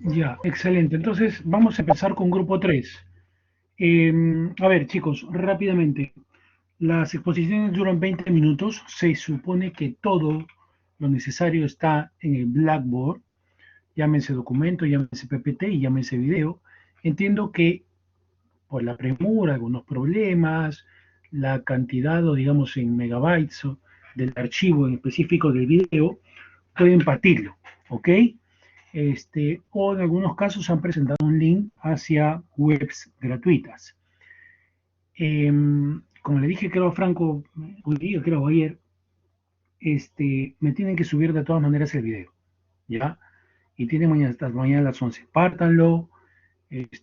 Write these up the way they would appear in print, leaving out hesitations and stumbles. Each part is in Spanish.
Ya, excelente. Entonces, vamos a empezar con grupo 3. A ver, chicos, rápidamente. Las exposiciones duran 20 minutos. Se supone que todo lo necesario está en el Blackboard. Llámense documento, llámense PPT y llámense video. Entiendo que por la premura, algunos problemas, la cantidad o digamos en megabytes del archivo en específico del video, pueden partirlo, ¿ok? O en algunos casos han presentado un link hacia webs gratuitas. Como le dije, creo a Franco, hoy día, creo ayer, me tienen que subir de todas maneras el video, ¿ya? Y tienen mañana, hasta mañana a las 11. Pártanlo,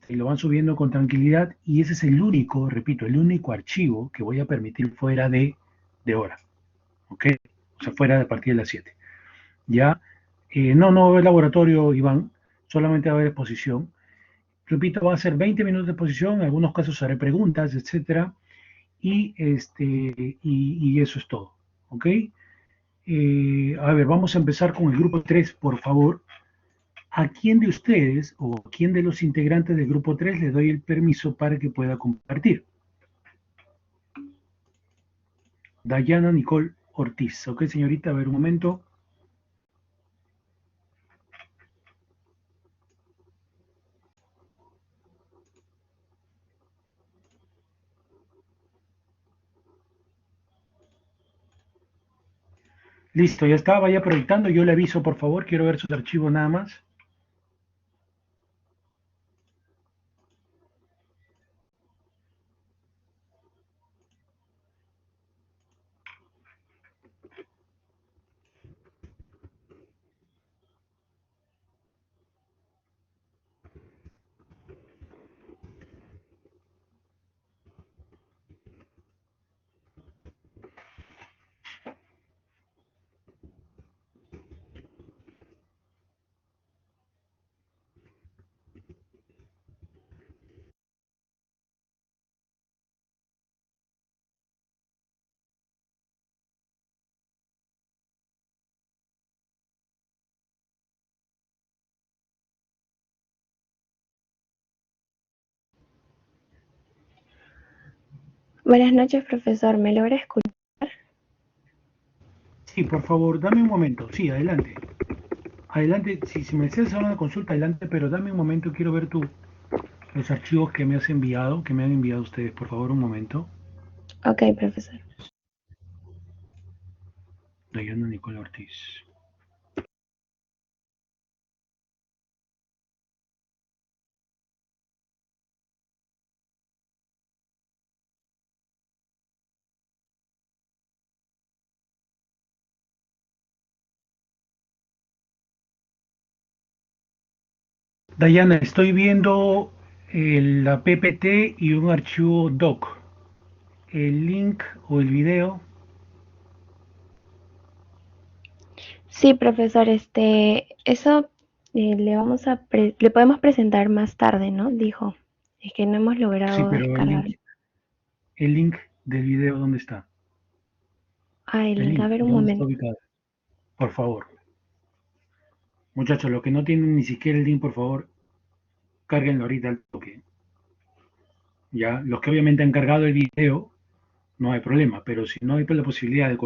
lo van subiendo con tranquilidad y ese es el único, repito, el único archivo que voy a permitir fuera de hora, ¿ok? O sea, fuera de partir de las 7. ¿Ya? No va a haber laboratorio, Iván, solamente va a haber exposición. Repito, va a ser 20 minutos de exposición, en algunos casos haré preguntas, etcétera, y eso es todo, ¿ok? A ver, vamos a empezar con el grupo 3, por favor. ¿A quién de ustedes o a quién de los integrantes del grupo 3 le doy el permiso para que pueda compartir? Dayana Nicole Ortiz. Ok, señorita, a ver un momento. Listo, ya está, vaya proyectando. Yo le aviso, por favor, quiero ver sus archivos nada más. Buenas noches, profesor. ¿Me logra escuchar? Sí, por favor, dame un momento. Sí, adelante. Adelante, si me deseas hacer una consulta, adelante, pero dame un momento, quiero ver los archivos que me has enviado, que me han enviado ustedes, por favor, un momento. Ok, profesor. Dayana Nicole Ortiz. Dayana, estoy viendo la PPT y un archivo doc. El link o el video. Sí, profesor, eso le podemos presentar más tarde, ¿no? Dijo. Es que no hemos Sí, logrado pero descargarlo. el link del video, ¿dónde está? Ah, el El link. A link, ver, un ¿dónde está momento. ubicado? Por favor. Muchachos, los que no tienen ni siquiera el link, por favor, cárguenlo ahorita al toque. Ya, los que obviamente han cargado el video, no hay problema, pero si no hay la posibilidad de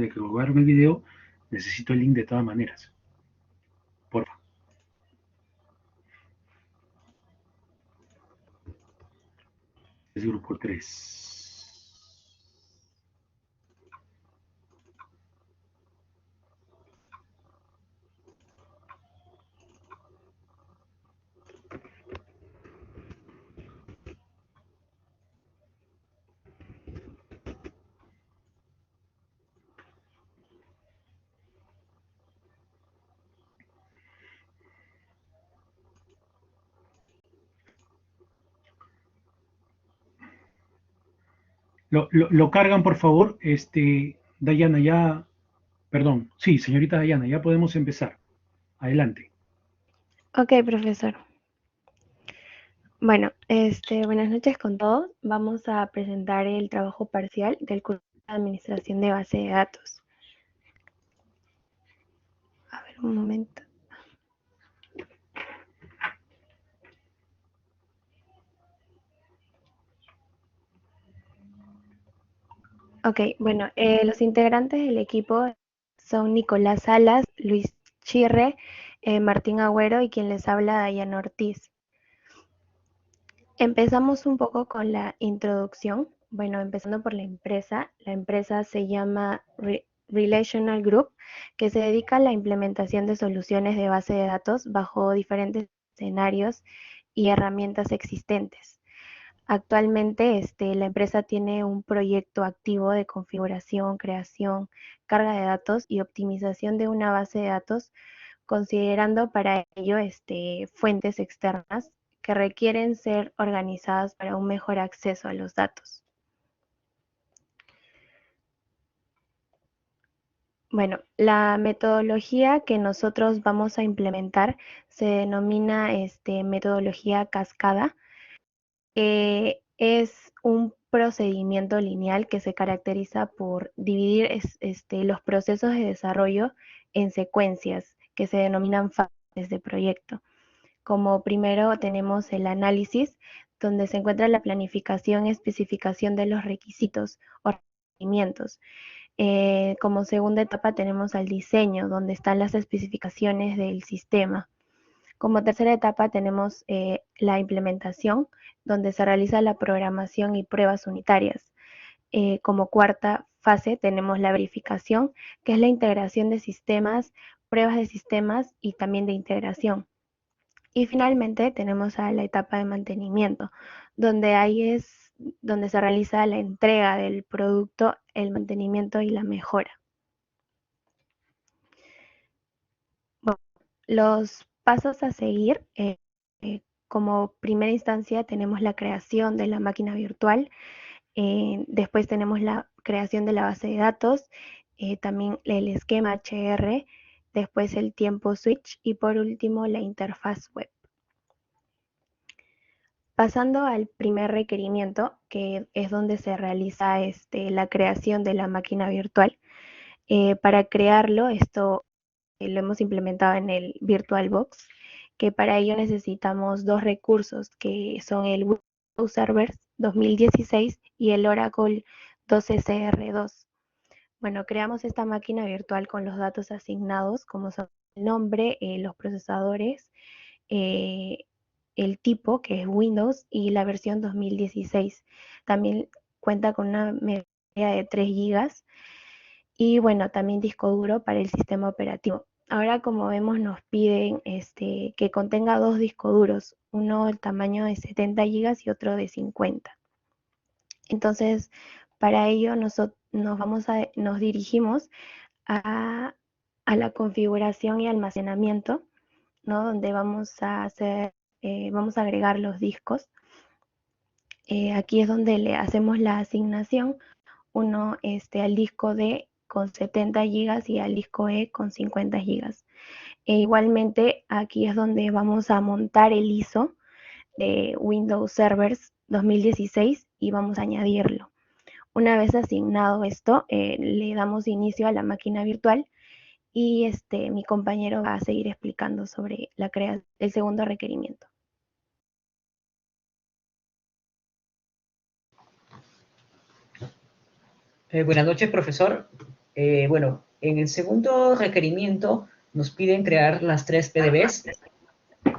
que colgaron el video, necesito el link de todas maneras. Por favor. Es grupo 3. Lo cargan, por favor. Dayana, ya, perdón. Sí, señorita Dayana, ya podemos empezar. Adelante. Ok, profesor. Bueno, buenas noches con todos. Vamos a presentar el trabajo parcial del curso de Administración de Base de Datos. A ver, un momento. Ok, bueno, los integrantes del equipo son Nicolás Salas, Luis Chirre, Martín Agüero y quien les habla, Dayana Ortiz. Empezamos un poco con la introducción. Bueno, empezando por la empresa. La empresa se llama Relational Group, que se dedica a la implementación de soluciones de base de datos bajo diferentes escenarios y herramientas existentes. Actualmente, la empresa tiene un proyecto activo de configuración, creación, carga de datos y optimización de una base de datos, considerando para ello fuentes externas que requieren ser organizadas para un mejor acceso a los datos. Bueno, la metodología que nosotros vamos a implementar se denomina metodología cascada. Es un procedimiento lineal que se caracteriza por dividir los procesos de desarrollo en secuencias que se denominan fases de proyecto. Como primero tenemos el análisis, donde se encuentra la planificación y especificación de los requisitos o requerimientos. Como segunda etapa tenemos al diseño, donde están las especificaciones del sistema. Como tercera etapa tenemos la implementación, donde se realiza la programación y pruebas unitarias. Como cuarta fase tenemos la verificación, que es la integración de sistemas, pruebas de sistemas y también de integración. Y finalmente tenemos a la etapa de mantenimiento, donde ahí es donde se realiza la entrega del producto, el mantenimiento y la mejora. Bueno, los pasos a seguir, como primera instancia tenemos la creación de la máquina virtual, después tenemos la creación de la base de datos, también el esquema HR, después el tiempo switch y por último la interfaz web. Pasando al primer requerimiento, que es donde se realiza la creación de la máquina virtual. Para crearlo, esto lo hemos implementado en el VirtualBox, que para ello necesitamos dos recursos, que son el Windows Server 2016 y el Oracle 12CR2. Bueno, creamos esta máquina virtual con los datos asignados, como son el nombre, los procesadores, eh, el tipo, que es Windows, y la versión 2016. También cuenta con una memoria de 3 gigas y bueno, también disco duro para el sistema operativo. Ahora, como vemos, nos piden que contenga dos discos duros, uno del tamaño de 70 gigas y otro de 50. Entonces, para ello nos dirigimos a, a la configuración y almacenamiento, ¿no? Donde vamos a agregar los discos. Aquí es donde le hacemos la asignación, uno al disco D con 70 gigas y al disco E con 50 gigas. Igualmente, aquí es donde vamos a montar el ISO de Windows Servers 2016 y vamos a añadirlo. Una vez asignado esto, le damos inicio a la máquina virtual y mi compañero va a seguir explicando sobre el segundo requerimiento. Buenas noches, profesor. Bueno, en el segundo requerimiento nos piden crear las 3 PDBs.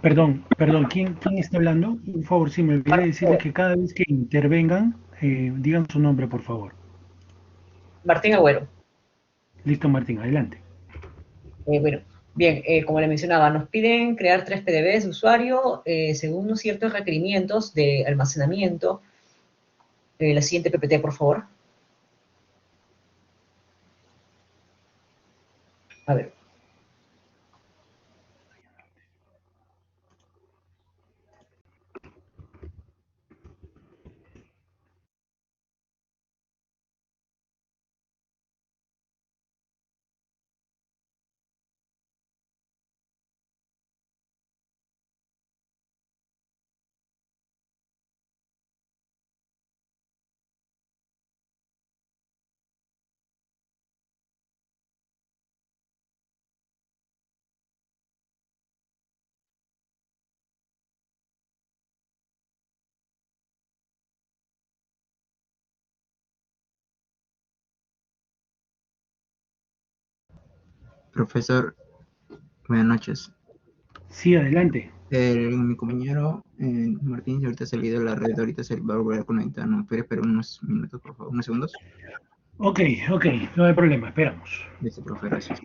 Perdón, ¿quién está hablando? Por favor, si me olvidé decirles que cada vez que intervengan, digan su nombre, por favor. Martín Agüero. Listo, Martín, adelante. Bueno, bien, como le mencionaba, nos piden crear 3 PDBs de usuario según unos ciertos requerimientos de almacenamiento. La siguiente PPT, por favor. A ver. Profesor, buenas noches. Sí, adelante. Mi compañero Martín ahorita se ha salido de la red, ahorita se va a volver a conectar. ¿No puede esperar unos minutos, por favor? ¿Unos segundos? Ok, no hay problema, esperamos. Listo, profe, gracias.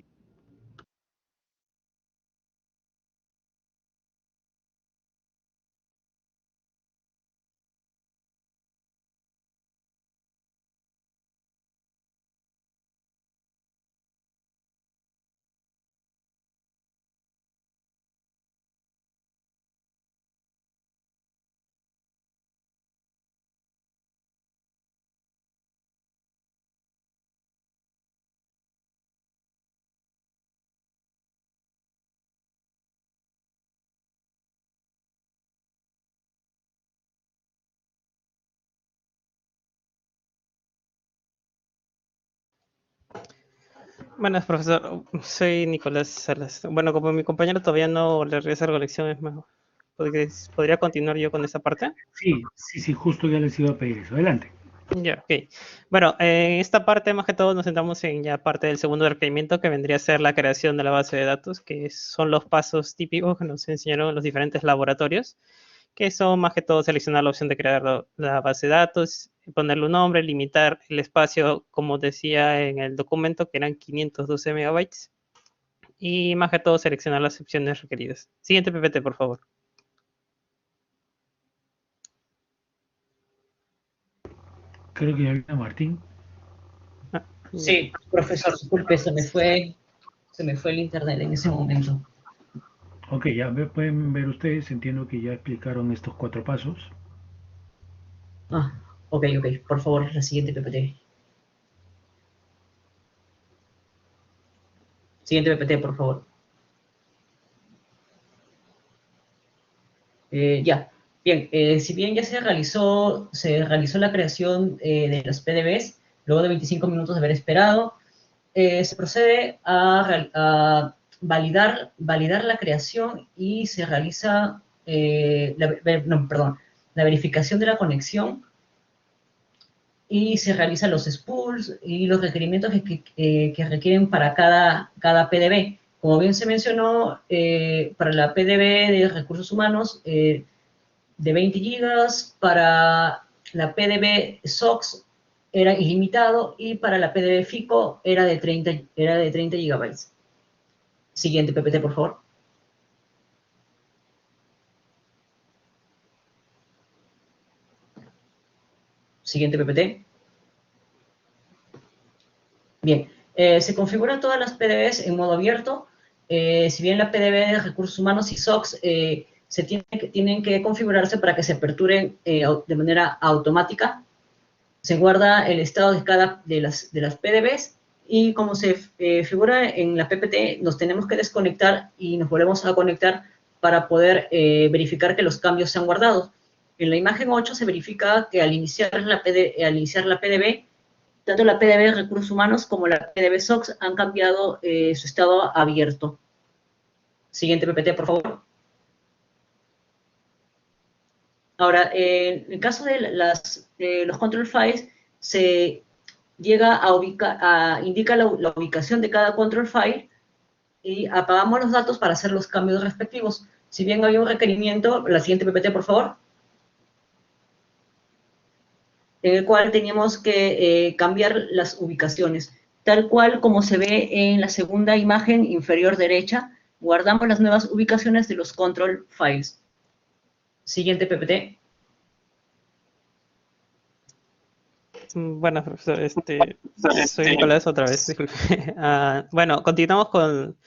Buenas, profesor. Soy Nicolás Salas. Bueno, como mi compañero todavía no le regresa la colección, es mejor. ¿Podría continuar yo con esa parte? Sí, justo ya les iba a pedir eso. Adelante. Ya, ok. Bueno, en esta parte más que todo nos centramos en ya parte del segundo requerimiento, que vendría a ser la creación de la base de datos, que son los pasos típicos que nos enseñaron en los diferentes laboratorios, que son más que todo seleccionar la opción de crear la base de datos, ponerle un nombre, limitar el espacio, como decía en el documento, que eran 512 megabytes, y más que todo seleccionar las opciones requeridas. Siguiente PPT, por favor. Creo que ya viene Martín. Ah, Sí, profesor, disculpe, se me fue el internet en ese momento. Ok, ya pueden ver ustedes, entiendo que ya explicaron estos 4 pasos. Ah, ok, por favor, la siguiente PPT. Siguiente PPT, por favor. Ya, bien, si bien ya se realizó la creación de las PDBs, luego de 25 minutos de haber esperado, se procede a validar la creación y se realiza la verificación de la conexión y se realizan los spools y los requerimientos que requieren para cada PDB. Como bien se mencionó, para la PDB de recursos humanos, de 20 gigas, para la PDB SOX era ilimitado y para la PDB FICO era de 30 gigabytes. Siguiente PPT, por favor. Siguiente PPT. Bien, se configuran todas las PDBs en modo abierto. Si bien la PDB de recursos humanos y SOX tienen que configurarse para que se aperturen de manera automática, se guarda el estado de las PDBs y como se figura en la PPT, nos tenemos que desconectar y nos volvemos a conectar para poder verificar que los cambios se han guardado. En la imagen 8 se verifica que al iniciar la PDB, tanto la PDB de recursos humanos como la PDB SOX han cambiado su estado abierto. Siguiente PPT, por favor. Ahora, en el caso de los control files, se llega indica la ubicación de cada control file y apagamos los datos para hacer los cambios respectivos. Si bien había un requerimiento, la siguiente PPT, por favor, en el cual teníamos que cambiar las ubicaciones. Tal cual como se ve en la segunda imagen inferior derecha, guardamos las nuevas ubicaciones de los control files. Siguiente PPT. Bueno, profesor, soy Nicolás otra vez, disculpe. Bueno, continuamos con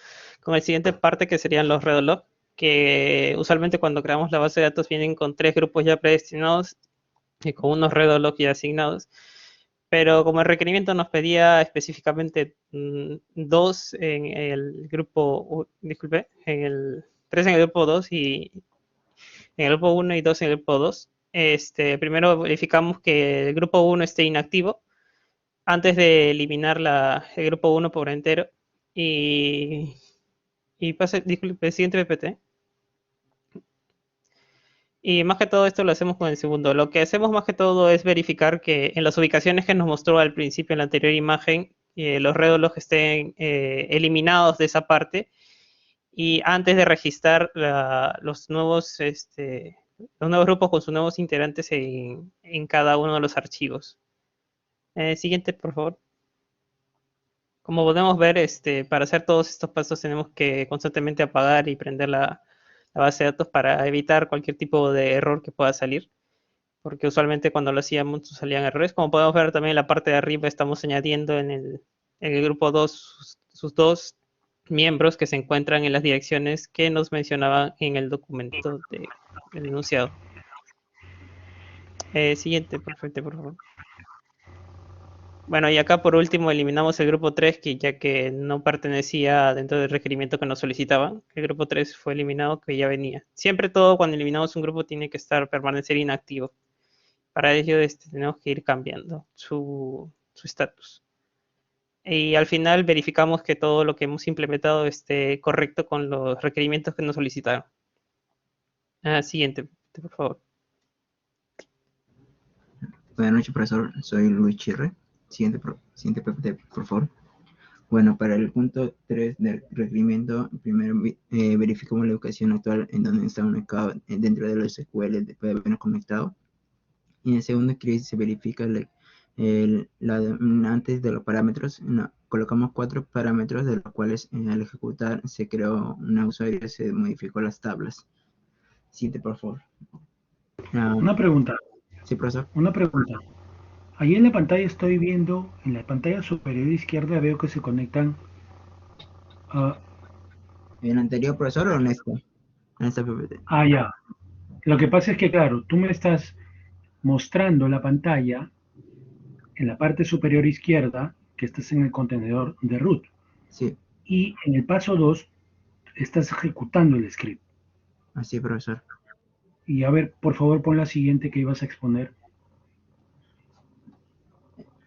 el siguiente parte, que serían los redolog, que usualmente cuando creamos la base de datos vienen con 3 grupos ya predestinados y con unos redolog ya asignados. Pero como el requerimiento nos pedía específicamente 2 en el grupo, disculpe, 3 en el grupo 2 y en el grupo 1 y 2 en el grupo 2, primero verificamos que el grupo 1 esté inactivo antes de eliminar el grupo 1 por entero. Y pase, disculpe, siguiente PPT. Y más que todo esto lo hacemos con el segundo. Lo que hacemos más que todo es verificar que en las ubicaciones que nos mostró al principio en la anterior imagen, los redolog estén eliminados de esa parte, y antes de registrar los nuevos grupos con sus nuevos integrantes en cada uno de los archivos. Siguiente, por favor. Como podemos ver, para hacer todos estos pasos tenemos que constantemente apagar y prender la base de datos para evitar cualquier tipo de error que pueda salir, porque usualmente cuando lo hacíamos salían errores. Como podemos ver también en la parte de arriba estamos añadiendo en el grupo 2 sus dos miembros que se encuentran en las direcciones que nos mencionaban en el documento del enunciado. Siguiente, perfecto, por favor. Bueno, y acá por último eliminamos el grupo 3, que ya que no pertenecía dentro del requerimiento que nos solicitaban. El grupo 3 fue eliminado, que ya venía. Siempre todo cuando eliminamos un grupo tiene que permanecer inactivo. Para ello tenemos que ir cambiando su estatus. Y al final verificamos que todo lo que hemos implementado esté correcto con los requerimientos que nos solicitaron. Siguiente, por favor. Buenas noches, profesor. Soy Luis Chirre. Siguiente PPT, por favor. Bueno, para el punto 3 del requerimiento, primero verificamos la ubicación actual en donde está ubicado dentro de los SQL de PDB conectado. Y en el segundo script se verifica antes de los parámetros. Colocamos 4 parámetros, de los cuales al ejecutar se creó una usuario y se modificó las tablas. Siguiente, por favor. Una pregunta. Sí, profesor. Una pregunta. Ahí en la pantalla estoy viendo, en la pantalla superior izquierda veo que se conectan a... ¿En el anterior, profesor, o en esta? En esta PPT. Ah, ya. Lo que pasa es que, claro, tú me estás mostrando la pantalla en la parte superior izquierda, que estás en el contenedor de root. Sí. Y en el paso 2 estás ejecutando el script. Así, profesor. Y a ver, por favor, pon la siguiente que ibas a exponer.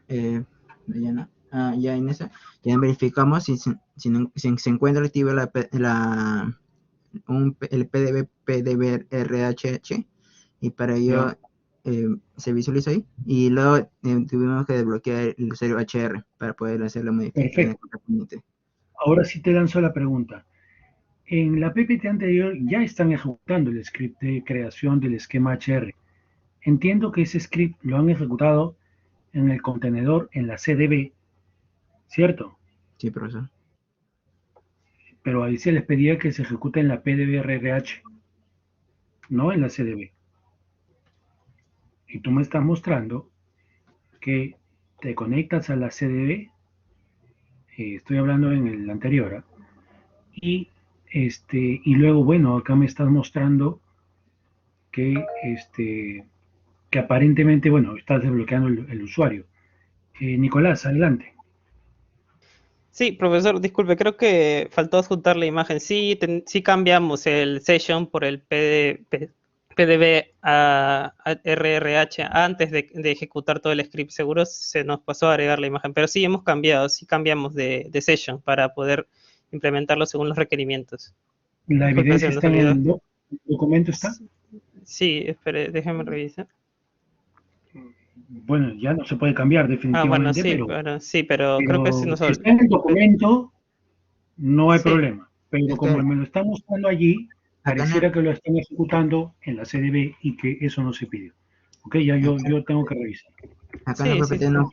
Ya en esa, ya verificamos si se encuentra activo el PDB-RHH, y para ello se visualiza ahí, y luego tuvimos que desbloquear el usuario HR para poder hacer la modificación. Perfecto. Ahora sí te lanzo la pregunta. En la PPT anterior ya están ejecutando el script de creación del esquema HR. Entiendo que ese script lo han ejecutado en el contenedor, en la CDB, ¿cierto? Sí, profesor. Pero ahí se les pedía que se ejecute en la PDB-RH, no en la CDB. Y tú me estás mostrando que te conectas a la CDB, estoy hablando en el anterior, y luego, bueno, acá me estás mostrando que que aparentemente, bueno, estás desbloqueando el usuario. Nicolás, adelante. Sí, profesor, disculpe, creo que faltó adjuntar la imagen. Sí, sí cambiamos el session por el PDB a RRH antes de ejecutar todo el script. Seguro se nos pasó a agregar la imagen, pero sí hemos cambiado, sí cambiamos de session para poder implementarlo según los requerimientos. ¿La evidencia está en el documento? ¿Está? Sí, espere, déjeme revisar. Bueno, ya no se puede cambiar definitivamente, bueno, sí, pero creo que si está en el documento, no hay problema. Pero como me lo están mostrando allí, pareciera que lo están ejecutando en la CDB y que eso no se pidió. Ok, ya yo tengo que revisar. Acá en la PPT no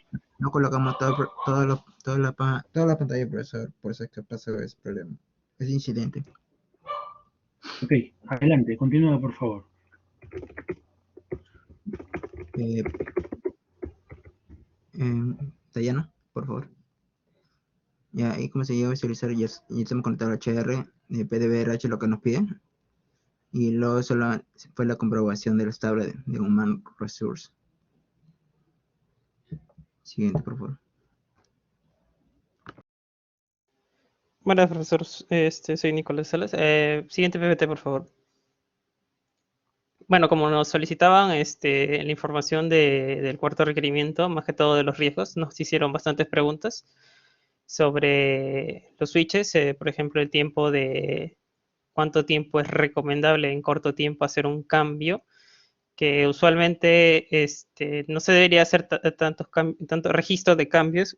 colocamos toda la pantalla, profesor, por eso es que pasó ese problema, ese incidente. Ok, adelante, continúa, por favor. Dayana, por favor. Ya, y como se lleva a visualizar, ya estamos conectados al HR, PDB-RH, lo que nos piden. Y luego solo fue la comprobación de las tablas de Human Resource. Siguiente, por favor. Bueno, profesor, soy Nicolás Salas. Siguiente PPT, por favor. Bueno, como nos solicitaban la información del cuarto requerimiento, más que todo de los riesgos, nos hicieron bastantes preguntas sobre los switches, por ejemplo, el tiempo de cuánto tiempo es recomendable en corto tiempo hacer un cambio, que usualmente no se debería hacer tanto registro de cambios,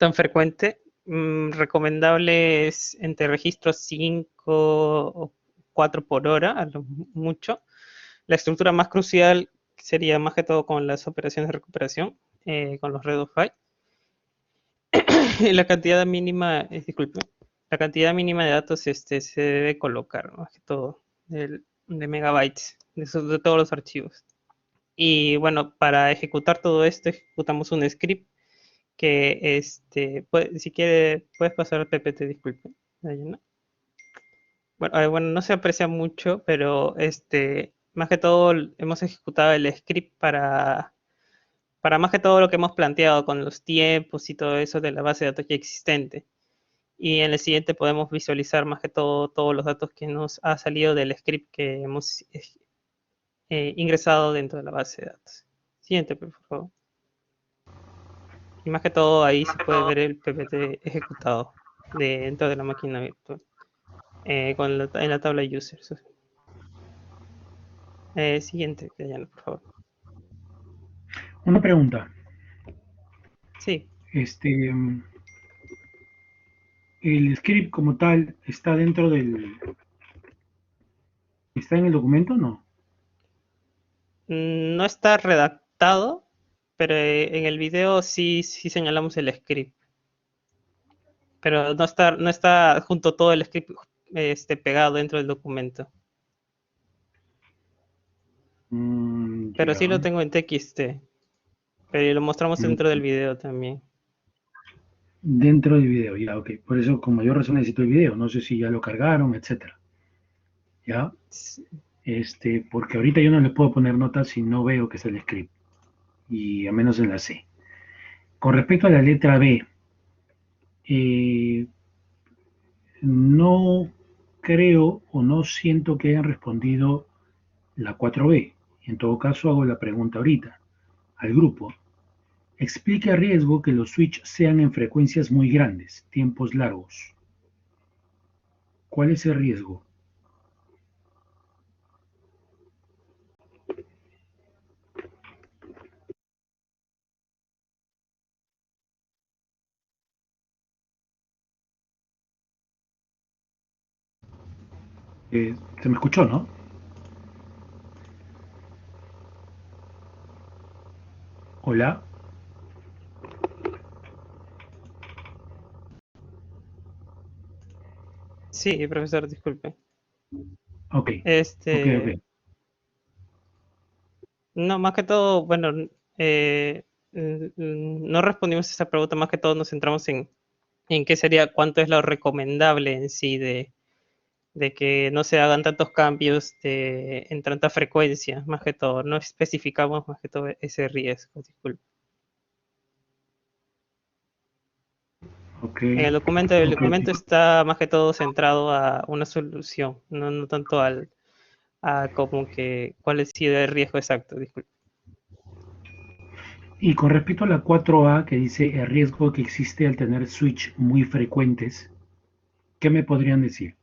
tan frecuente. Recomendable es entre registros 5 o 4 por hora, a lo mucho. La estructura más crucial sería más que todo con las operaciones de recuperación, con los redo-file. La cantidad mínima, disculpe, la cantidad mínima de datos se debe colocar, más que todo, de megabytes, de todos los archivos. Y bueno, para ejecutar todo esto, ejecutamos un script que, si quiere, puedes pasar PPT, disculpe. Bueno, bueno, no se aprecia mucho, pero más que todo hemos ejecutado el script para más que todo lo que hemos planteado con los tiempos y todo eso de la base de datos ya existente. Y en el siguiente podemos visualizar más que todo todos los datos que nos ha salido del script que hemos ingresado dentro de la base de datos. Siguiente, por favor. Y más que todo ahí se puede ver el PPT ejecutado dentro de la máquina virtual en la tabla users. Siguiente, Dayana, por favor. Una pregunta. Sí. El script como tal está dentro ¿está en el documento o no? No está redactado, pero en el video sí señalamos el script. Pero no está junto todo el script pegado dentro del documento. Pero sí lo tengo en TXT. Pero lo mostramos dentro del video también. Dentro del video, ya, ok. Por eso, con mayor razón necesito el video. No sé si ya lo cargaron, etcétera. ¿Ya? Porque ahorita yo no le puedo poner notas si no veo que es el script. Y a menos en la C. Con respecto a la letra B, no creo o no siento que hayan respondido la 4B. En todo caso, hago la pregunta ahorita al grupo. Explique a riesgo que los switches sean en frecuencias muy grandes, tiempos largos. ¿Cuál es el riesgo? Se me escuchó, ¿no? Hola. Sí, profesor, disculpe. Ok. No, más que todo, bueno, no respondimos a esa pregunta, más que todo nos centramos en qué sería, cuánto es lo recomendable en sí de que no se hagan tantos cambios en tanta frecuencia, más que todo, no especificamos más que todo ese riesgo, disculpe. Okay. En el documento está más que todo centrado a una solución, no tanto a como que cuál es el riesgo exacto, disculpe. Y con respecto a la 4A que dice el riesgo que existe al tener switch muy frecuentes, ¿qué me podrían decir?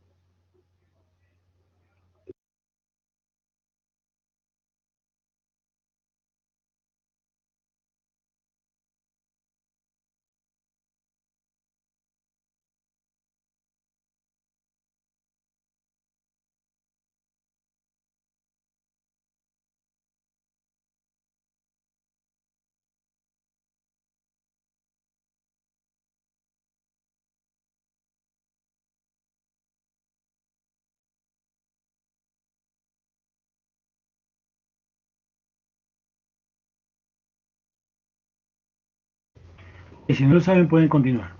Y si no lo saben, pueden continuar.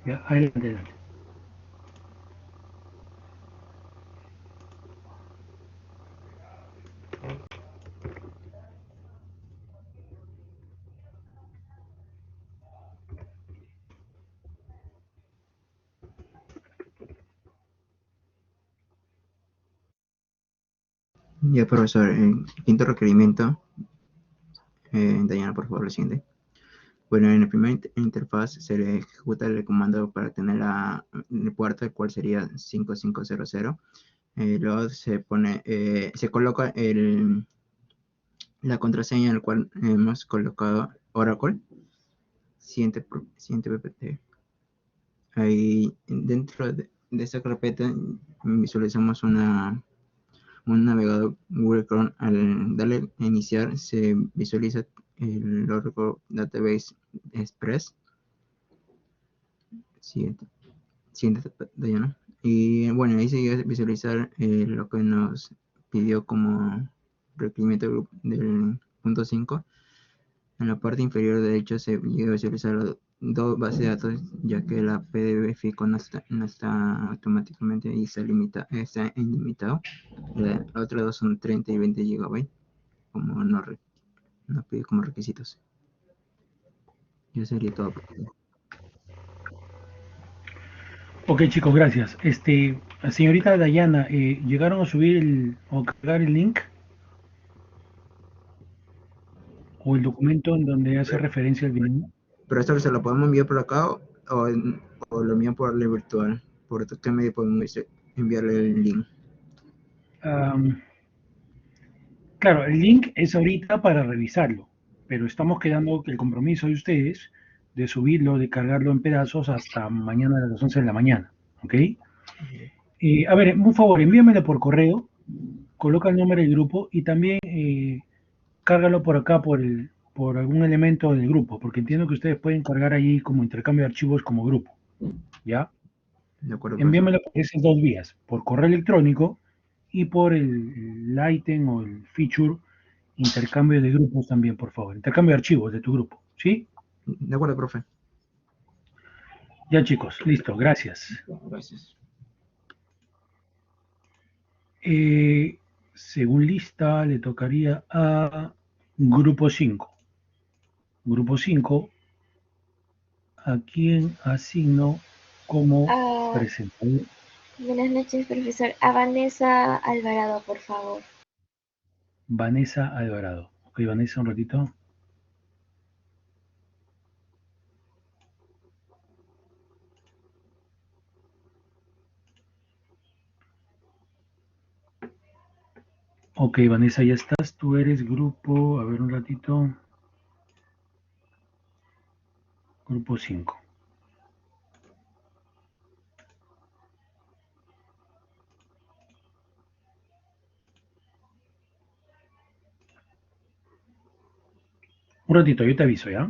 Ya, adelante, adelante. Ya, profesor, el quinto requerimiento, Dayana, por favor, lo siguiente. Bueno, en la primera interfaz se le ejecuta el comando para tener el puerto, el cual sería 5500. Luego se coloca la contraseña en la cual hemos colocado Oracle. siguiente PPT. Ahí dentro de esta carpeta visualizamos un navegador Google Chrome. Al darle a iniciar se visualiza el Oracle Database Express. Siguiente Diana. Y bueno, ahí se llega a visualizar lo que nos pidió como requerimiento del punto 5. En la parte inferior derecha se llega a visualizar dos bases de datos, ya que la PDF FICO no está automáticamente y está ilimitado. Las otras dos son 30 y 20 GB, como nos pide como requisitos. Ya sería todo. Ok, chicos, gracias. Señorita Dayana, ¿llegaron a subir o cargar el link o el documento en donde hace referencia al video? Pero esto se lo podemos enviar por acá o lo envían por la virtual. ¿Por qué medio podemos enviarle el link? Claro, el link es ahorita para revisarlo, pero estamos quedando el compromiso de ustedes de subirlo, de cargarlo en pedazos hasta mañana a las 11 de la mañana, ¿ok? A ver, un favor, envíamelo por correo, coloca el nombre del grupo y también cárgalo por acá por algún elemento del grupo, porque entiendo que ustedes pueden cargar ahí como intercambio de archivos como grupo, ¿ya? De acuerdo, Envíamelo por esas dos vías, por correo electrónico y por el item o el feature intercambio de grupos también, por favor. Intercambio de archivos de tu grupo, ¿sí? De acuerdo, profe. Ya chicos, listo, gracias. Gracias. Según lista, le tocaría a grupo 5. Grupo 5, ¿a quién asigno como presentador? Buenas noches, profesor. A Vanessa Alvarado, por favor. Vanessa Alvarado. Ok, Vanessa, un ratito. Ok, Vanessa, ya estás. Tú eres grupo, a ver un ratito. Grupo 5. Un ratito, yo te aviso, ¿ya?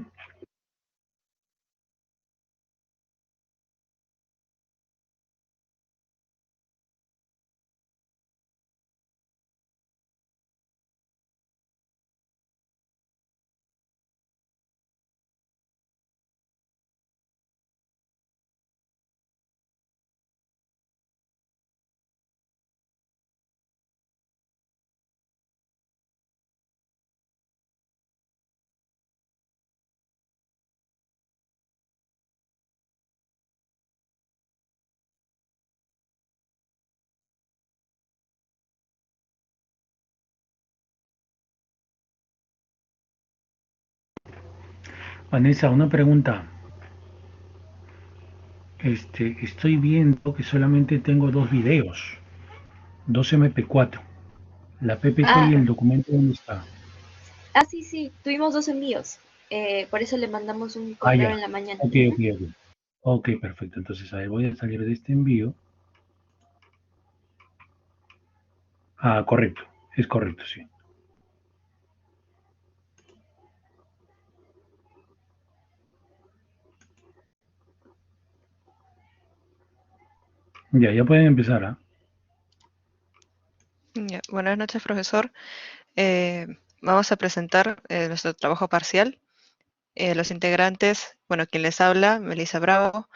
Vanessa, una pregunta. Estoy viendo que solamente tengo dos videos, dos MP4. La PPT y el documento, ¿dónde está? Sí, tuvimos dos envíos. Por eso le mandamos un Ah, correo ya. en la mañana. Ok, ok, ok. Ok, perfecto. Entonces, a ver, voy a salir de este envío. Ah, correcto. Es correcto, sí. Ya pueden empezar, ¿ah? Buenas noches, profesor. Vamos a presentar nuestro trabajo parcial. Los integrantes, bueno, quien les habla, Melissa Bravo,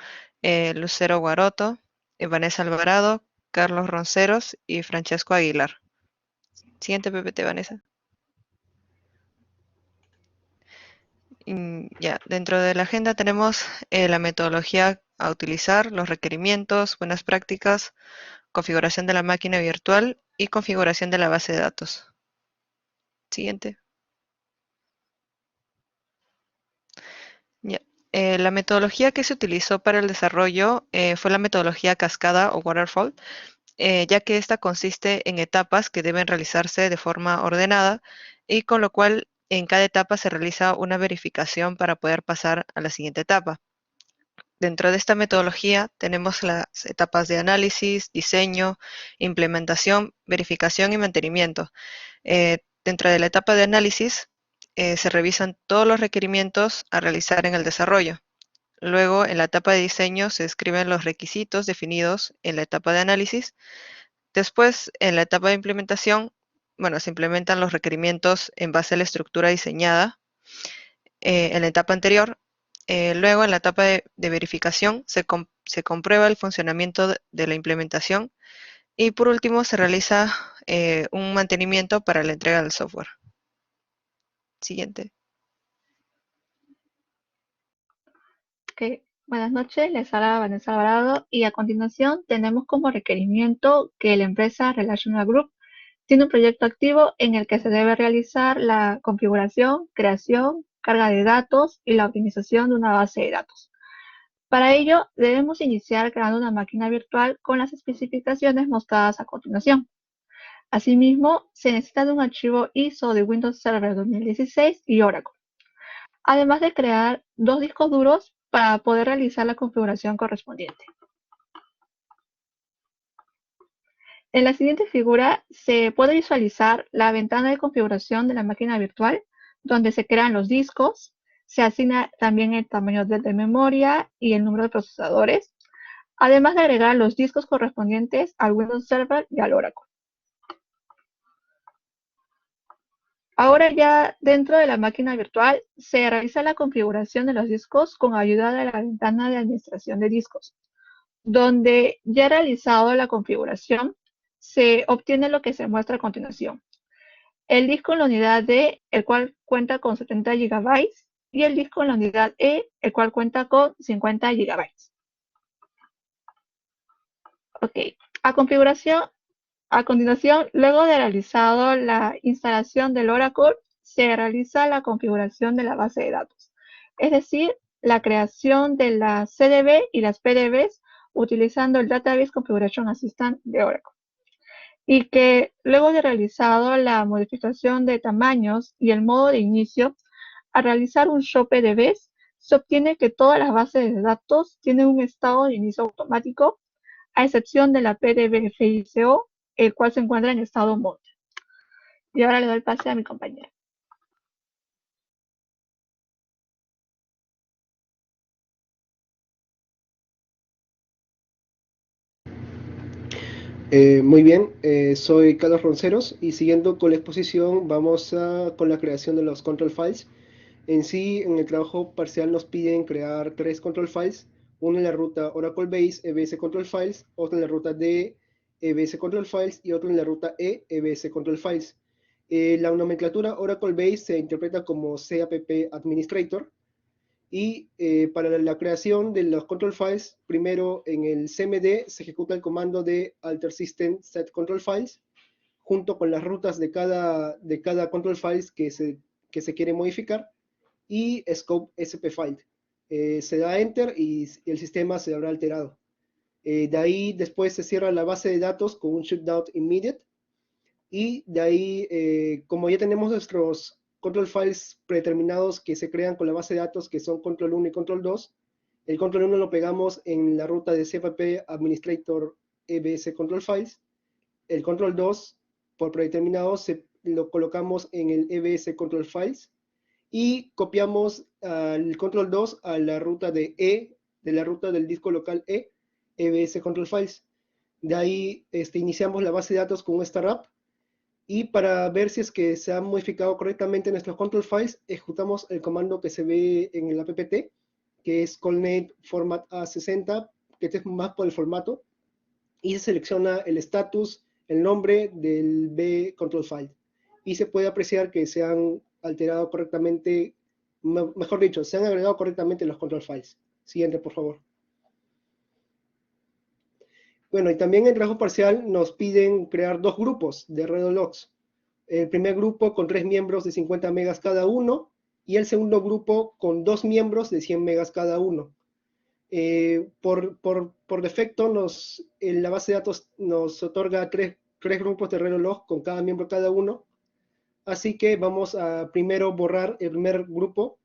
Lucero Guaroto, Vanessa Alvarado, Carlos Ronceros y Francesco Aguilar. Siguiente PPT, Vanessa. Ya, dentro de la agenda tenemos la metodología a utilizar, los requerimientos, buenas prácticas, configuración de la máquina virtual y configuración de la base de datos. Siguiente. Ya. La metodología que se utilizó para el desarrollo fue la metodología cascada o waterfall, ya que esta consiste en etapas que deben realizarse de forma ordenada y con lo cual en cada etapa se realiza una verificación para poder pasar a la siguiente etapa. Dentro de esta metodología tenemos las etapas de análisis, diseño, implementación, verificación y mantenimiento. Dentro de la etapa de análisis se revisan todos los requerimientos a realizar en el desarrollo. Luego, en la etapa de diseño se escriben los requisitos definidos en la etapa de análisis. Después, en la etapa de implementación, bueno, se implementan los requerimientos en base a la estructura diseñada en la etapa anterior. Luego, en la etapa de verificación, se comprueba el funcionamiento de la implementación. Y por último, se realiza un mantenimiento para la entrega del software. Siguiente. Ok, buenas noches, les habla Vanessa Alvarado y a continuación tenemos como requerimiento que la empresa Relational Group tiene un proyecto activo en el que se debe realizar la configuración, creación, carga de datos y la optimización de una base de datos. Para ello, debemos iniciar creando una máquina virtual con las especificaciones mostradas a continuación. Asimismo, se necesita de un archivo ISO de Windows Server 2016 y Oracle, además de crear 2 discos duros para poder realizar la configuración correspondiente. En la siguiente figura se puede visualizar la ventana de configuración de la máquina virtual, donde se crean los discos, se asigna también el tamaño de memoria y el número de procesadores, además de agregar los discos correspondientes al Windows Server y al Oracle. Ahora ya dentro de la máquina virtual se realiza la configuración de los discos con ayuda de la ventana de administración de discos, donde ya realizado la configuración se obtiene lo que se muestra a continuación. El disco en la unidad D, el cual cuenta con 70 GB, y el disco en la unidad E, el cual cuenta con 50 GB. Ok, a continuación, luego de realizado la instalación del Oracle, se realiza la configuración de la base de datos, es decir, la creación de las CDB y las PDBs utilizando el Database Configuration Assistant de Oracle. Y que luego de realizado la modificación de tamaños y el modo de inicio, al realizar un show PDBs, se obtiene que todas las bases de datos tienen un estado de inicio automático, a excepción de la PDB FICO, el cual se encuentra en estado monte. Y ahora le doy el pase a mi compañera. Muy bien, soy Carlos Ronceros y siguiendo con la exposición vamos con la creación de los control files. En sí, en el trabajo parcial nos piden crear 3 control files, uno en la ruta Oracle Base EBS Control Files, otro en la ruta D EBS Control Files y otro en la ruta E EBS Control Files. La nomenclatura Oracle Base se interpreta como CAPP Administrator. Y para la creación de los control files, primero en el CMD se ejecuta el comando de alter system set control files, junto con las rutas de cada control files que se quiere modificar, y scope sp file. Se da enter y el sistema se habrá alterado. De ahí después se cierra la base de datos con un shutdown immediate, y de ahí, como ya tenemos nuestros control files predeterminados que se crean con la base de datos, que son control 1 y control 2, el control 1 lo pegamos en la ruta de CPP Administrator EBS Control Files, el control 2 por predeterminado lo colocamos en el EBS Control Files, y copiamos el control 2 a la ruta de la ruta del disco local EBS Control Files. De ahí iniciamos la base de datos con un startup, y para ver si es que se han modificado correctamente nuestros control files, ejecutamos el comando que se ve en el apt, que es callname format A60, que es más por el formato, y se selecciona el status, el nombre del B control file. Y se puede apreciar que se han alterado correctamente, mejor dicho, se han agregado correctamente los control files. Siguiente, por favor. Bueno, y también en trabajo parcial nos piden crear 2 grupos de Redologs. El primer grupo con 3 miembros de 50 megas cada uno, y el segundo grupo con 2 miembros de 100 megas cada uno. Por defecto, la base de datos nos otorga 3 grupos de Redolog con cada miembro cada uno. Así que vamos a primero borrar el primer grupo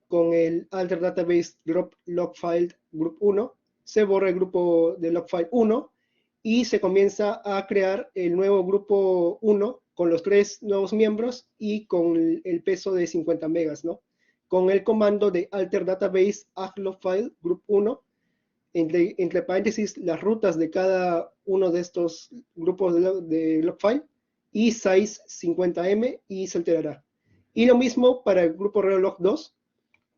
con el alter database group logfile group 1. Se borra el grupo de logfile 1 y se comienza a crear el nuevo grupo 1 con los 3 nuevos miembros y con el peso de 50 megas, ¿no? Con el comando de alter database add logfile group 1, entre paréntesis las rutas de cada uno de estos grupos de logfile y size 50M y se alterará. Y lo mismo para el grupo reloj 2,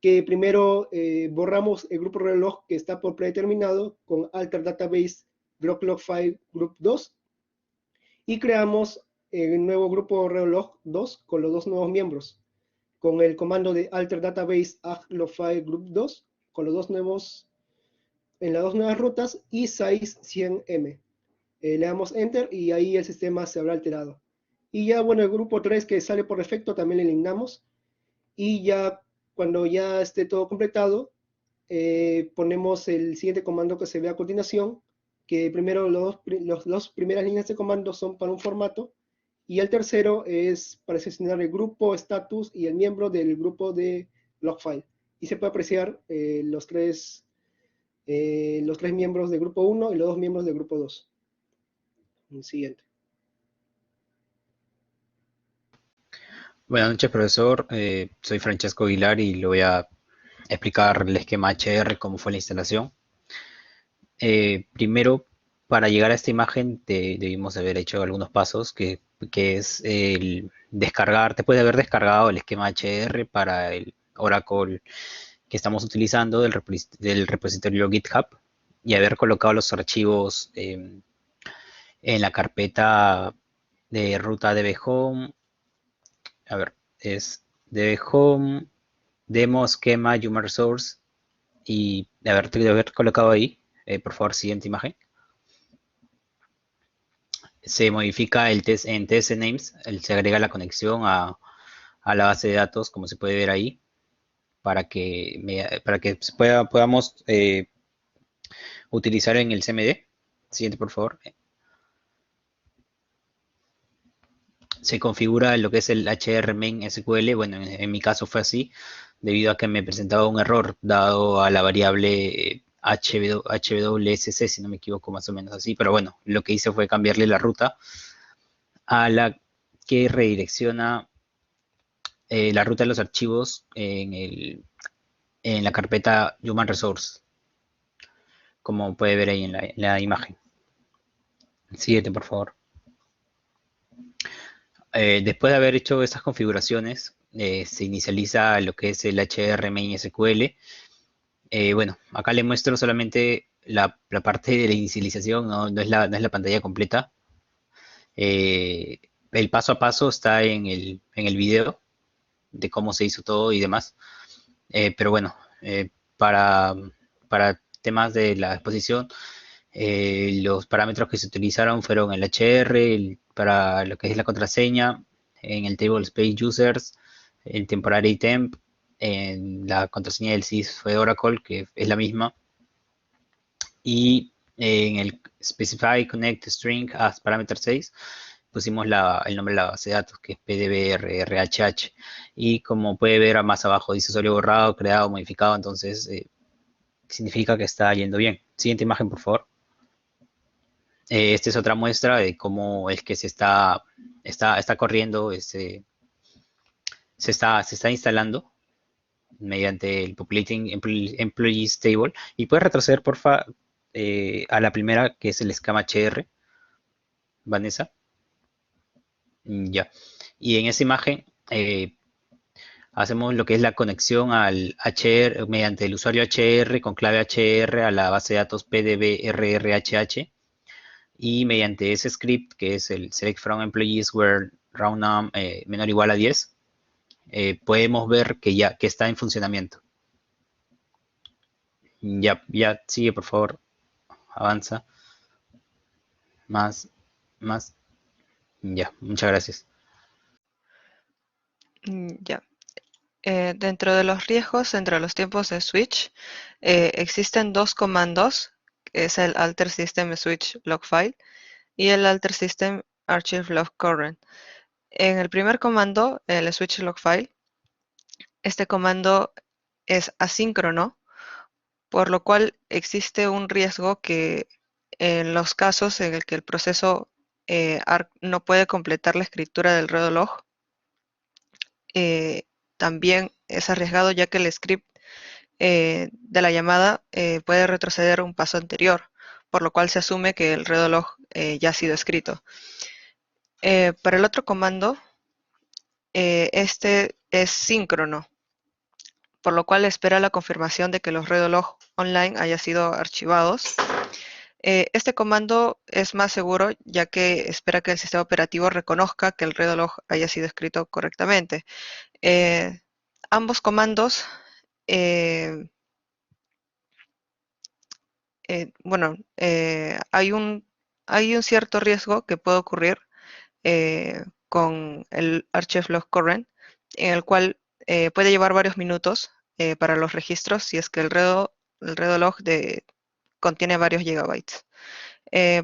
que primero borramos el grupo reloj que está por predeterminado con alter database group logfile group 2 y creamos el nuevo grupo reloj 2 con los 2 nuevos miembros con el comando de alter database add logfile group 2 con los 2 nuevos en las 2 nuevas rutas y size 100M. Le damos enter y ahí el sistema se habrá alterado. Y ya, bueno, el grupo 3 que sale por defecto también le eliminamos. Y ya, cuando ya esté todo completado, ponemos el siguiente comando que se ve a continuación, que primero las dos primeras líneas de comando son para un formato, y el tercero es para seleccionar el grupo, status y el miembro del grupo de logfile. Y se puede apreciar los tres miembros del grupo 1 y los 2 miembros del grupo 2. El siguiente. Buenas noches, profesor. Soy Francesco Aguilar y le voy a explicar el esquema HR, cómo fue la instalación. Primero, para llegar a esta imagen, debimos haber hecho algunos pasos, que es el descargar. Después de haber descargado el esquema HR para el Oracle que estamos utilizando del repositorio GitHub y haber colocado los archivos en la carpeta de ruta db-home. A ver, es db-home, demo, esquema, human resource y de haber colocado ahí, por favor, siguiente imagen. Se modifica el en tsnames, se agrega la conexión a la base de datos, como se puede ver ahí, para que podamos utilizar en el CMD. Siguiente, por favor. Se configura lo que es el HR main SQL. Bueno, en mi caso fue así, debido a que me presentaba un error dado a la variable HWSC, si no me equivoco, más o menos así. Pero bueno, lo que hice fue cambiarle la ruta a la que redirecciona la ruta de los archivos en la carpeta Human Resource, como puede ver ahí en la imagen. Siguiente, por favor. Después de haber hecho esas configuraciones, se inicializa lo que es el HR main SQL. Bueno, acá le muestro solamente la parte de la inicialización, no es la pantalla completa. El paso a paso está en el video de cómo se hizo todo y demás. Pero bueno, para temas de la exposición, los parámetros que se utilizaron fueron el HR, para lo que es la contraseña, en el table space users, el temporary temp, en la contraseña del sys fue Oracle, que es la misma, y en el specify connect string as parameter 6 pusimos el nombre de la base de datos, que es pdbrrhh, y como puede ver más abajo dice usuario borrado, creado, modificado, entonces significa que está yendo bien. Siguiente imagen, por favor. Esta es otra muestra de cómo es que se está corriendo, se está instalando mediante el Populating Employees Table. Y puedes retroceder, porfa, a la primera, que es el esquema HR, Vanessa. Ya. Y en esa imagen hacemos lo que es la conexión al HR mediante el usuario HR con clave HR a la base de datos pdbrrhh. Y mediante ese script, que es el select from employees where round num menor o igual a 10, podemos ver que está en funcionamiento. Ya sigue, por favor, avanza. Más. Ya, muchas gracias. Ya. Dentro de los riesgos, entre los tiempos de switch, existen dos comandos, que es el alter system switch log file y el alter system archive log current. En el primer comando, el switch log file, este comando es asíncrono, por lo cual existe un riesgo que en los casos en el que el proceso ARC no puede completar la escritura del redo log, también es arriesgado ya que el script de la llamada puede retroceder un paso anterior, por lo cual se asume que el redo log ya ha sido escrito. Para el otro comando, este es síncrono, por lo cual espera la confirmación de que los redo log online hayan sido archivados. Este comando es más seguro ya que espera que el sistema operativo reconozca que el redo log haya sido escrito correctamente. Ambos comandos, hay un cierto riesgo que puede ocurrir con el archive-log current, en el cual puede llevar varios minutos para los registros si es que el redo log contiene varios gigabytes.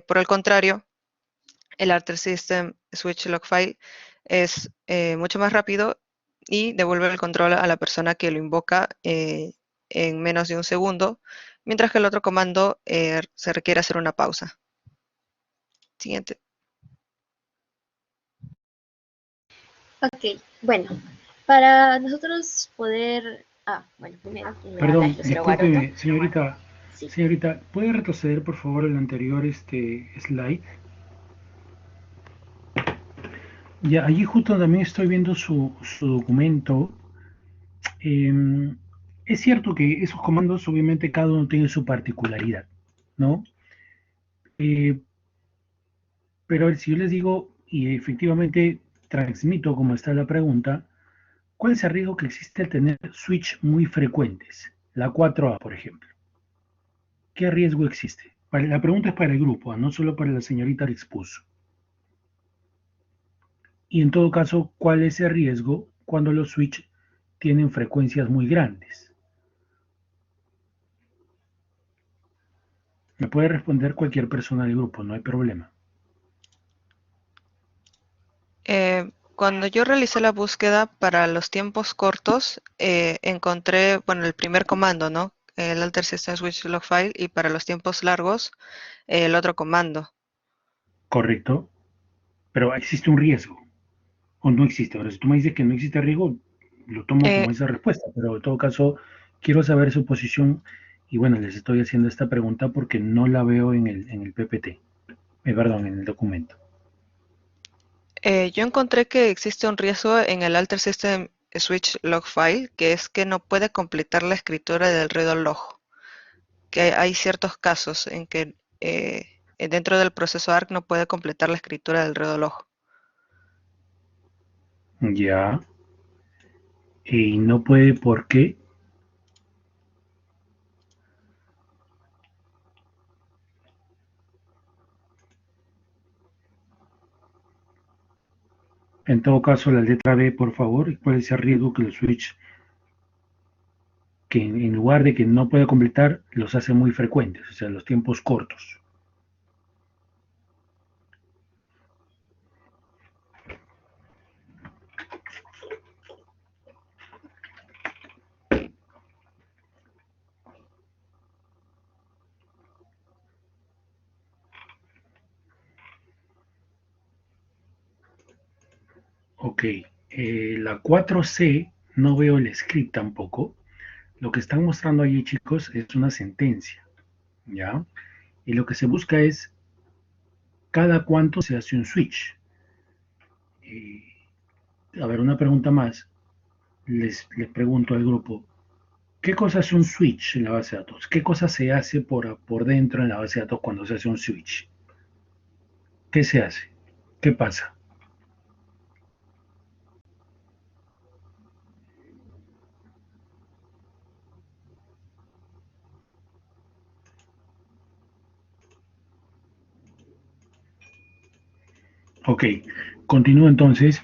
Por el contrario, el Alter System Switch Log File es mucho más rápido y devuelve el control a la persona que lo invoca en menos de un segundo, mientras que el otro comando se requiere hacer una pausa. Siguiente. Ok, bueno, para nosotros poder... bueno, primero Perdón, habla Lucero Guaroto. discúlpeme, señorita. Sí. Señorita, ¿puede retroceder por favor el anterior slide? Ya, allí justo también estoy viendo su documento. Es cierto que esos comandos, obviamente, cada uno tiene su particularidad, ¿no? Pero a ver, si yo les digo, y efectivamente transmito como está la pregunta, ¿cuál es el riesgo que existe al tener switch muy frecuentes? La 4A, por ejemplo. ¿Qué riesgo existe? La pregunta es para el grupo, no solo para la señorita que expuso. Y en todo caso, ¿cuál es el riesgo cuando los switch tienen frecuencias muy grandes? Me puede responder cualquier persona del grupo, no hay problema. Cuando yo realicé la búsqueda para los tiempos cortos, encontré, bueno, el primer comando, ¿no? El Alter System Switch Log File, y para los tiempos largos, el otro comando. Correcto, pero existe un riesgo, o no existe. Ahora, si tú me dices que no existe riesgo, lo tomo como esa respuesta, pero en todo caso, quiero saber su posición, y bueno, les estoy haciendo esta pregunta porque no la veo en el PPT, perdón, en el documento. Yo encontré que existe un riesgo en el Alter System Switch Log File, que es que no puede completar la escritura del redo log. Que hay ciertos casos en que dentro del proceso ARC no puede completar la escritura del redo log. Ya. Y no puede, ¿por qué? En todo caso, la letra B, por favor, ¿cuál es el riesgo que los switch, que en lugar de que no pueda completar, los hace muy frecuentes, o sea, los tiempos cortos? Ok, la 4C, no veo el script tampoco. Lo que están mostrando allí, chicos, es una sentencia, ¿ya? Y lo que se busca es cada cuánto se hace un switch. A ver, una pregunta más. Les pregunto al grupo, ¿qué cosa es un switch en la base de datos? ¿Qué cosa se hace por dentro en la base de datos cuando se hace un switch? ¿Qué se hace? ¿Qué pasa? Ok, continúo entonces.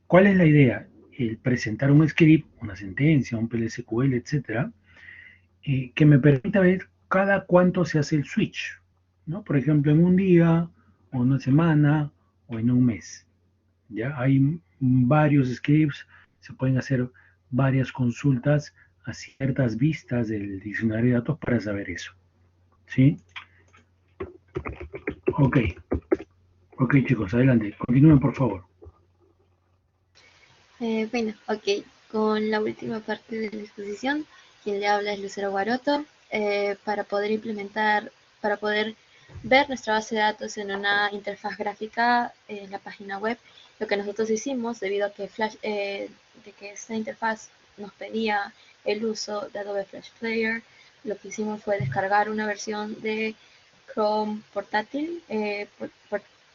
¿Cuál es la idea? El presentar un script, una sentencia, un PLSQL, etcétera, que me permita ver cada cuánto se hace el switch, ¿no? Por ejemplo, en un día, o una semana, o en un mes. ¿ya? Hay varios scripts, se pueden hacer varias consultas a ciertas vistas del diccionario de datos para saber eso, ¿sí? Ok, ok chicos, adelante, continúen por favor. Bueno, ok, con la última parte de la exposición, quien le habla es Lucero Guaroto, para poder ver nuestra base de datos en una interfaz gráfica en la página web. Lo que nosotros hicimos, debido a que de que esta interfaz nos pedía el uso de Adobe Flash Player, lo que hicimos fue descargar una versión de Chrome portátil,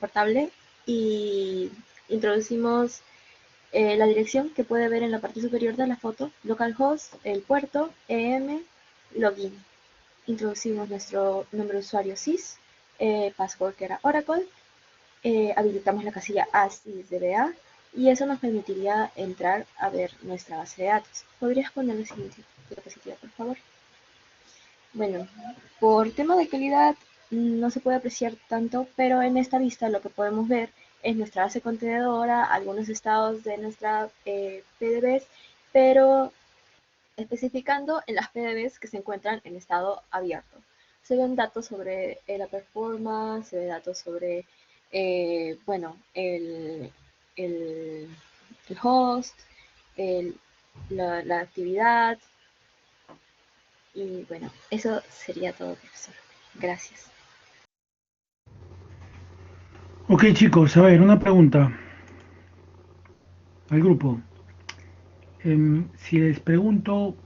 portable, y introducimos la dirección que puede ver en la parte superior de la foto, localhost, el puerto, EM, login. Introducimos nuestro nombre de usuario SIS, password que era Oracle, habilitamos la casilla ASIS-DBA y eso nos permitiría entrar a ver nuestra base de datos. ¿Podrías poner la siguiente diapositiva, por favor? Bueno, por tema de calidad no se puede apreciar tanto, pero en esta vista lo que podemos ver es nuestra base contenedora, algunos estados de nuestra PDBs, pero especificando en las PDBs que se encuentran en estado abierto. Se ven datos sobre la performance, se ven datos sobre, bueno, el, el host, el, la actividad, y bueno, eso sería todo, profesor. Gracias. Ok chicos, a ver, una pregunta al grupo. Si les pregunto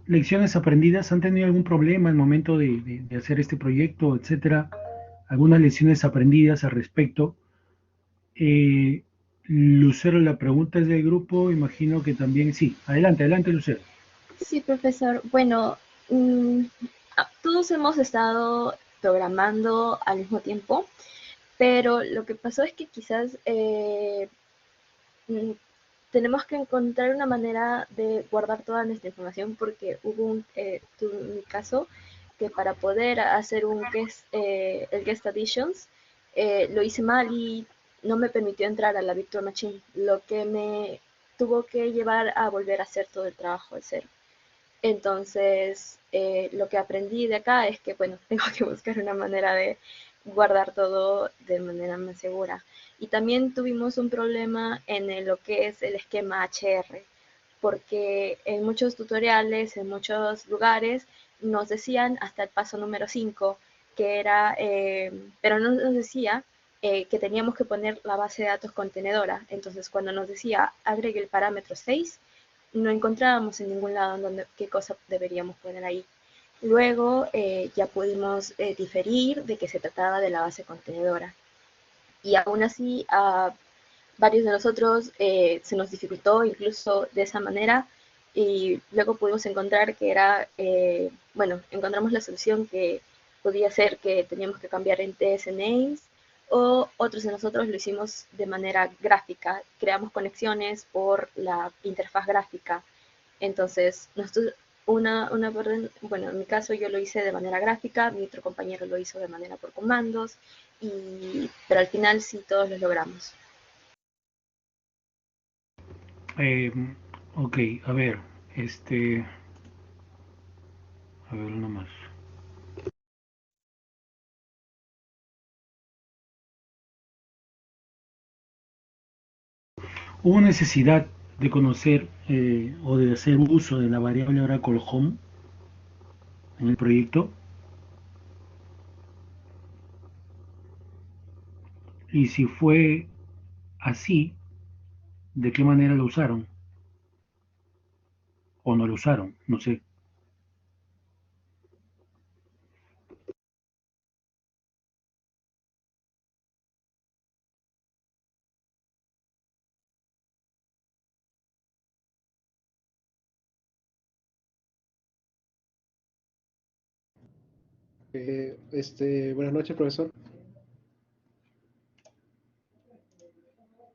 lecciones aprendidas, ¿han tenido algún problema al momento de hacer este proyecto, etcétera? ¿Algunas lecciones aprendidas al respecto? Lucero, la pregunta es del grupo, imagino que también sí. Adelante, adelante, Lucero. Sí, profesor. Bueno, mm, todos hemos estado programando al mismo tiempo, pero lo que pasó es que quizás mm, tenemos que encontrar una manera de guardar toda nuestra información porque tuve mi caso que para poder hacer el guest additions lo hice mal y no me permitió entrar a la virtual machine, lo que me tuvo que llevar a volver a hacer todo el trabajo de cero. Entonces, lo que aprendí de acá es que, bueno, tengo que buscar una manera de guardar todo de manera más segura. Y también tuvimos un problema lo que es el esquema HR, porque en muchos tutoriales, en muchos lugares, nos decían hasta el paso número 5 que era, pero no nos decía que teníamos que poner la base de datos contenedora. Entonces, cuando nos decía agregue el parámetro 6, no encontrábamos en ningún lado en donde, qué cosa deberíamos poner ahí. Luego ya pudimos diferir de que se trataba de la base contenedora. Y aún así, a varios de nosotros se nos dificultó incluso de esa manera. Y luego pudimos encontrar que era, bueno, encontramos la solución que podía ser que teníamos que cambiar en TS names, o otros de nosotros lo hicimos de manera gráfica, creamos conexiones por la interfaz gráfica. Entonces, nosotros, bueno, en mi caso yo lo hice de manera gráfica, mi otro compañero lo hizo de manera por comandos, pero al final sí todos lo logramos. Eh, ok, a ver, a ver, una más. ¿Hubo necesidad de conocer o de hacer uso de la variable Oracle Home en el proyecto? Y si fue así, ¿de qué manera lo usaron? ¿O no lo usaron? No sé. Buenas noches, profesor.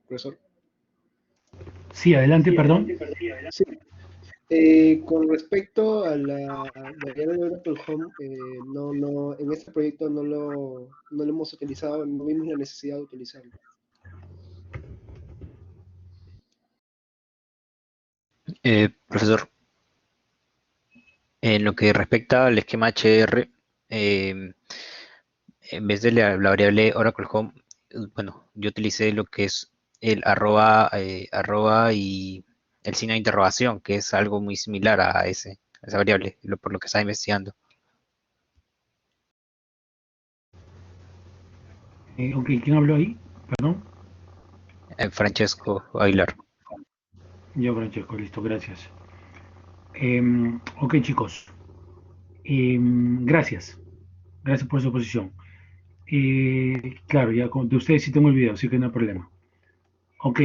Profesor. Sí, adelante, perdón. Sí. Con respecto a la variable de Oracle Home, en este proyecto no lo hemos utilizado, no vimos la necesidad de utilizarlo. Profesor, en lo que respecta al esquema HR, en vez de la variable Oracle Home, bueno, yo utilicé lo que es el arroba y el signo de interrogación, que es algo muy similar a esa variable, por lo que estaba investigando. Ok, ¿quién habló ahí? Perdón. Francesco Aguilar. Yo, Francesco, listo, gracias. Ok, chicos. Gracias. Gracias por su posición. Claro, ya de ustedes sí tengo el video, así que no hay problema. Ok.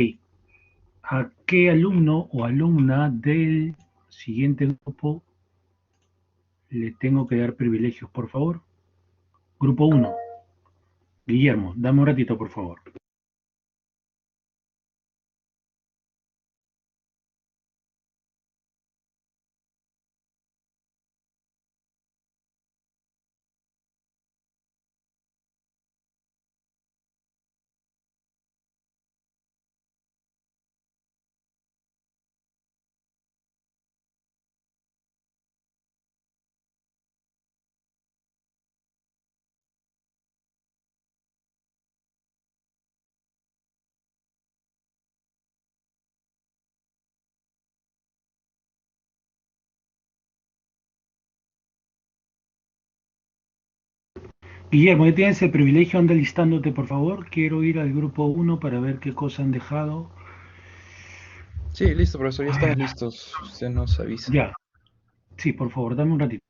¿A qué alumno o alumna del siguiente grupo le tengo que dar privilegios, por favor? Grupo 1. Guillermo, dame un ratito, por favor. Guillermo, ¿ya tienes el privilegio? Anda listándote, por favor. Quiero ir al grupo 1 para ver qué cosa han dejado. Sí, listo, profesor, ya estamos listos. Usted nos avisa. Ya. Sí, por favor, dame un ratito.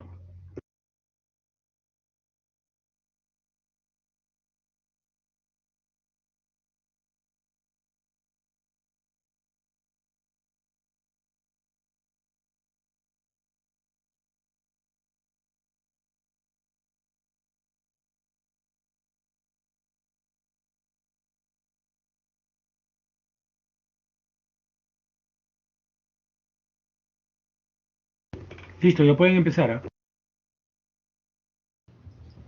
Listo, ya pueden empezar. ¿Ah?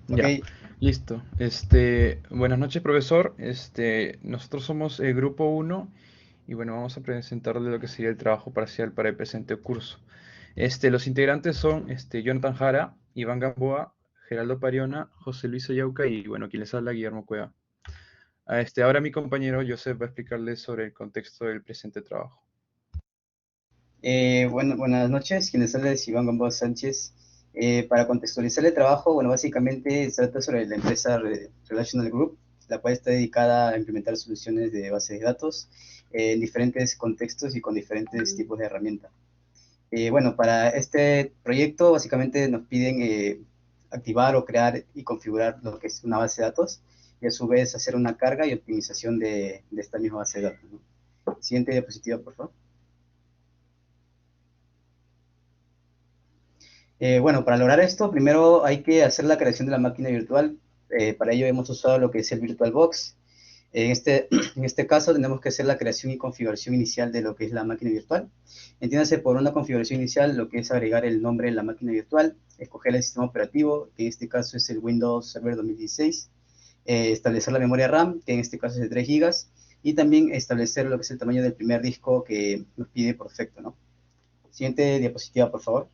Ya, listo. Buenas noches, profesor. Nosotros somos el grupo 1 y bueno, vamos a presentarle lo que sería el trabajo parcial para el presente curso. Los integrantes son Jonathan Jara, Iván Gamboa, Geraldo Pariona, José Luis Oyauca y bueno, quien les habla, Guillermo Cueva. Ahora mi compañero Joseph va a explicarles sobre el contexto del presente trabajo. Buenas noches, quien les habla es Iván Gamboa Sánchez. Para contextualizar el trabajo, bueno, básicamente se trata sobre la empresa Relational Group, la cual está dedicada a implementar soluciones de base de datos en diferentes contextos y con diferentes tipos de herramientas. Bueno, para este proyecto básicamente nos piden activar o crear y configurar lo que es una base de datos y a su vez hacer una carga y optimización de esta misma base de datos, ¿no? Siguiente diapositiva, por favor. Bueno, para lograr esto, primero hay que hacer la creación de la máquina virtual. Para ello hemos usado lo que es el VirtualBox. En este caso tenemos que hacer la creación y configuración inicial de lo que es la máquina virtual. Entiéndase por una configuración inicial lo que es agregar el nombre de la máquina virtual, escoger el sistema operativo, que en este caso es el Windows Server 2016, establecer la memoria RAM, que en este caso es de 3 GB, y también establecer lo que es el tamaño del primer disco que nos pide por defecto, ¿no? Siguiente diapositiva, por favor.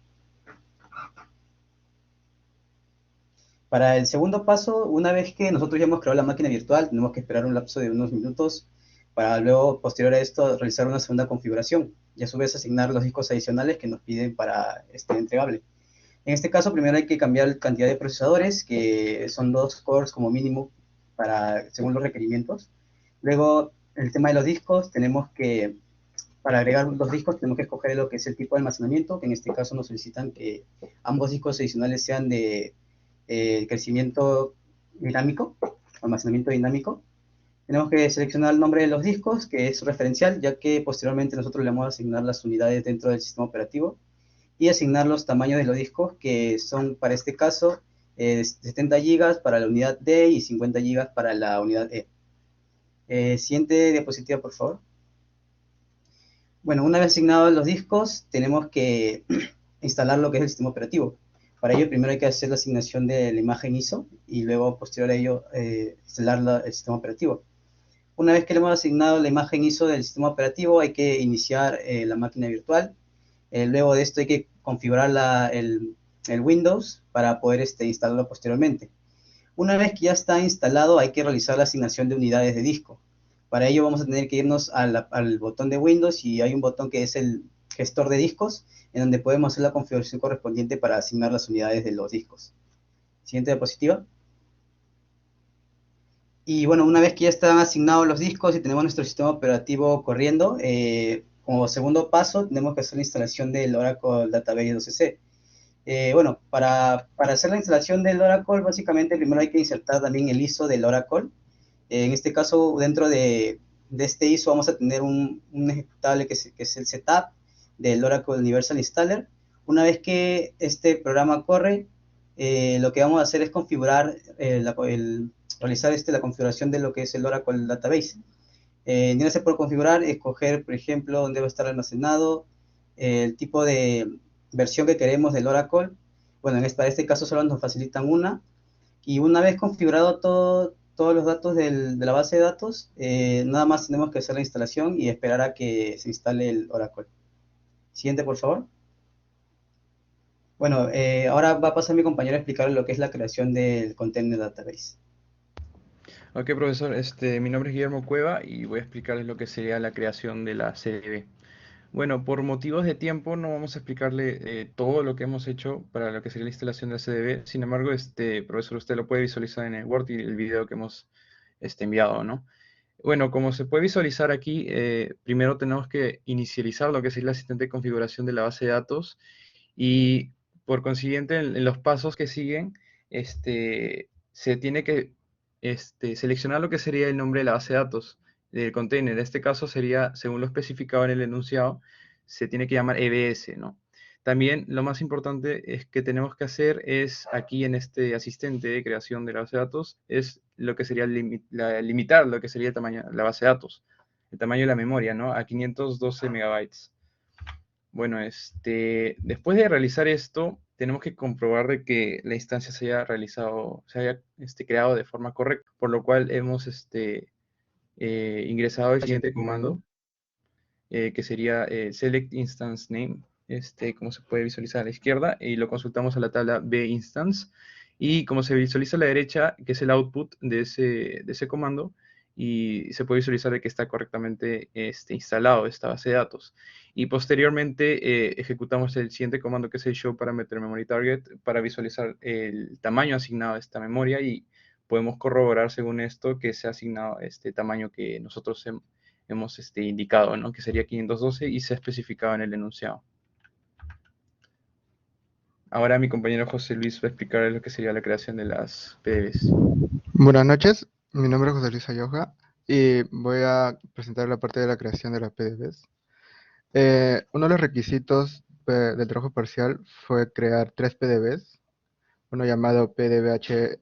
Para el segundo paso, una vez que nosotros ya hemos creado la máquina virtual, tenemos que esperar un lapso de unos minutos para luego, posterior a esto, realizar una segunda configuración y a su vez asignar los discos adicionales que nos piden para este entregable. En este caso, primero hay que cambiar la cantidad de procesadores, que son 2 cores como mínimo según los requerimientos. Luego, el tema de los discos, para agregar los discos, tenemos que escoger lo que es el tipo de almacenamiento, que en este caso nos solicitan que ambos discos adicionales sean de crecimiento dinámico, almacenamiento dinámico. Tenemos que seleccionar el nombre de los discos, que es referencial, ya que posteriormente nosotros le vamos a asignar las unidades dentro del sistema operativo y asignar los tamaños de los discos, que son para este caso 70 GB para la unidad D y 50 GB para la unidad E. Siguiente diapositiva, por favor. Bueno, una vez asignados los discos, tenemos que instalar lo que es el sistema operativo. Para ello, primero hay que hacer la asignación de la imagen ISO y luego, posterior a ello, instalar el sistema operativo. Una vez que le hemos asignado la imagen ISO del sistema operativo, hay que iniciar la máquina virtual. Luego de esto hay que configurar el Windows para poder instalarlo posteriormente. Una vez que ya está instalado, hay que realizar la asignación de unidades de disco. Para ello vamos a tener que irnos al botón de Windows y hay un botón que es el gestor de discos, en donde podemos hacer la configuración correspondiente para asignar las unidades de los discos. Siguiente diapositiva. Y bueno, una vez que ya están asignados los discos y tenemos nuestro sistema operativo corriendo, como segundo paso tenemos que hacer la instalación del Oracle Database 12c. Bueno, para hacer la instalación del Oracle, básicamente primero hay que insertar también el ISO del Oracle. En este caso, dentro de este ISO vamos a tener un ejecutable que es el setup del Oracle Universal Installer. Una vez que este programa corre, lo que vamos a hacer es configurar, realizar la configuración de lo que es el Oracle Database. Tienes por configurar, escoger, por ejemplo, dónde va a estar almacenado, el tipo de versión que queremos del Oracle. Bueno, para este caso solo nos facilitan una. Y una vez configurado todos los datos de la base de datos, nada más tenemos que hacer la instalación y esperar a que se instale el Oracle. Siguiente, por favor. Bueno, ahora va a pasar mi compañero a explicar lo que es la creación del Container Database. Ok, profesor, mi nombre es Guillermo Cueva y voy a explicarles lo que sería la creación de la CDB. Bueno, por motivos de tiempo no vamos a explicarle todo lo que hemos hecho para lo que sería la instalación de la CDB. Sin embargo, profesor, usted lo puede visualizar en el Word y el video que hemos enviado, ¿no? Bueno, como se puede visualizar aquí, primero tenemos que inicializar lo que es el asistente de configuración de la base de datos y por consiguiente en los pasos que siguen, se tiene que seleccionar lo que sería el nombre de la base de datos del container. En este caso sería, según lo especificado en el enunciado, se tiene que llamar EBS, ¿no? También lo más importante es que tenemos que hacer es aquí en este asistente de creación de la base de datos, es lo que sería limitar lo que sería el tamaño de la base de datos, el tamaño de la memoria, ¿no? A 512 megabytes. Bueno, después de realizar esto, tenemos que comprobar de que la instancia se haya realizado, se haya creado de forma correcta, por lo cual hemos ingresado el siguiente comando, que sería select instance name, como se puede visualizar a la izquierda, y lo consultamos a la tabla binstance, y como se visualiza a la derecha, que es el output de ese comando, y se puede visualizar de que está correctamente instalado esta base de datos. Y posteriormente ejecutamos el siguiente comando, que es el show parameter memory target, para visualizar el tamaño asignado a esta memoria, y podemos corroborar según esto que se ha asignado este tamaño que nosotros hemos indicado, ¿no? Que sería 512 y se ha especificado en el enunciado. Ahora mi compañero José Luis va a explicar lo que sería la creación de las PDBs. Buenas noches, mi nombre es José Luis Ayoja y voy a presentar la parte de la creación de las PDBs. Uno de los requisitos del trabajo parcial fue crear 3 PDBs, uno llamado RRH,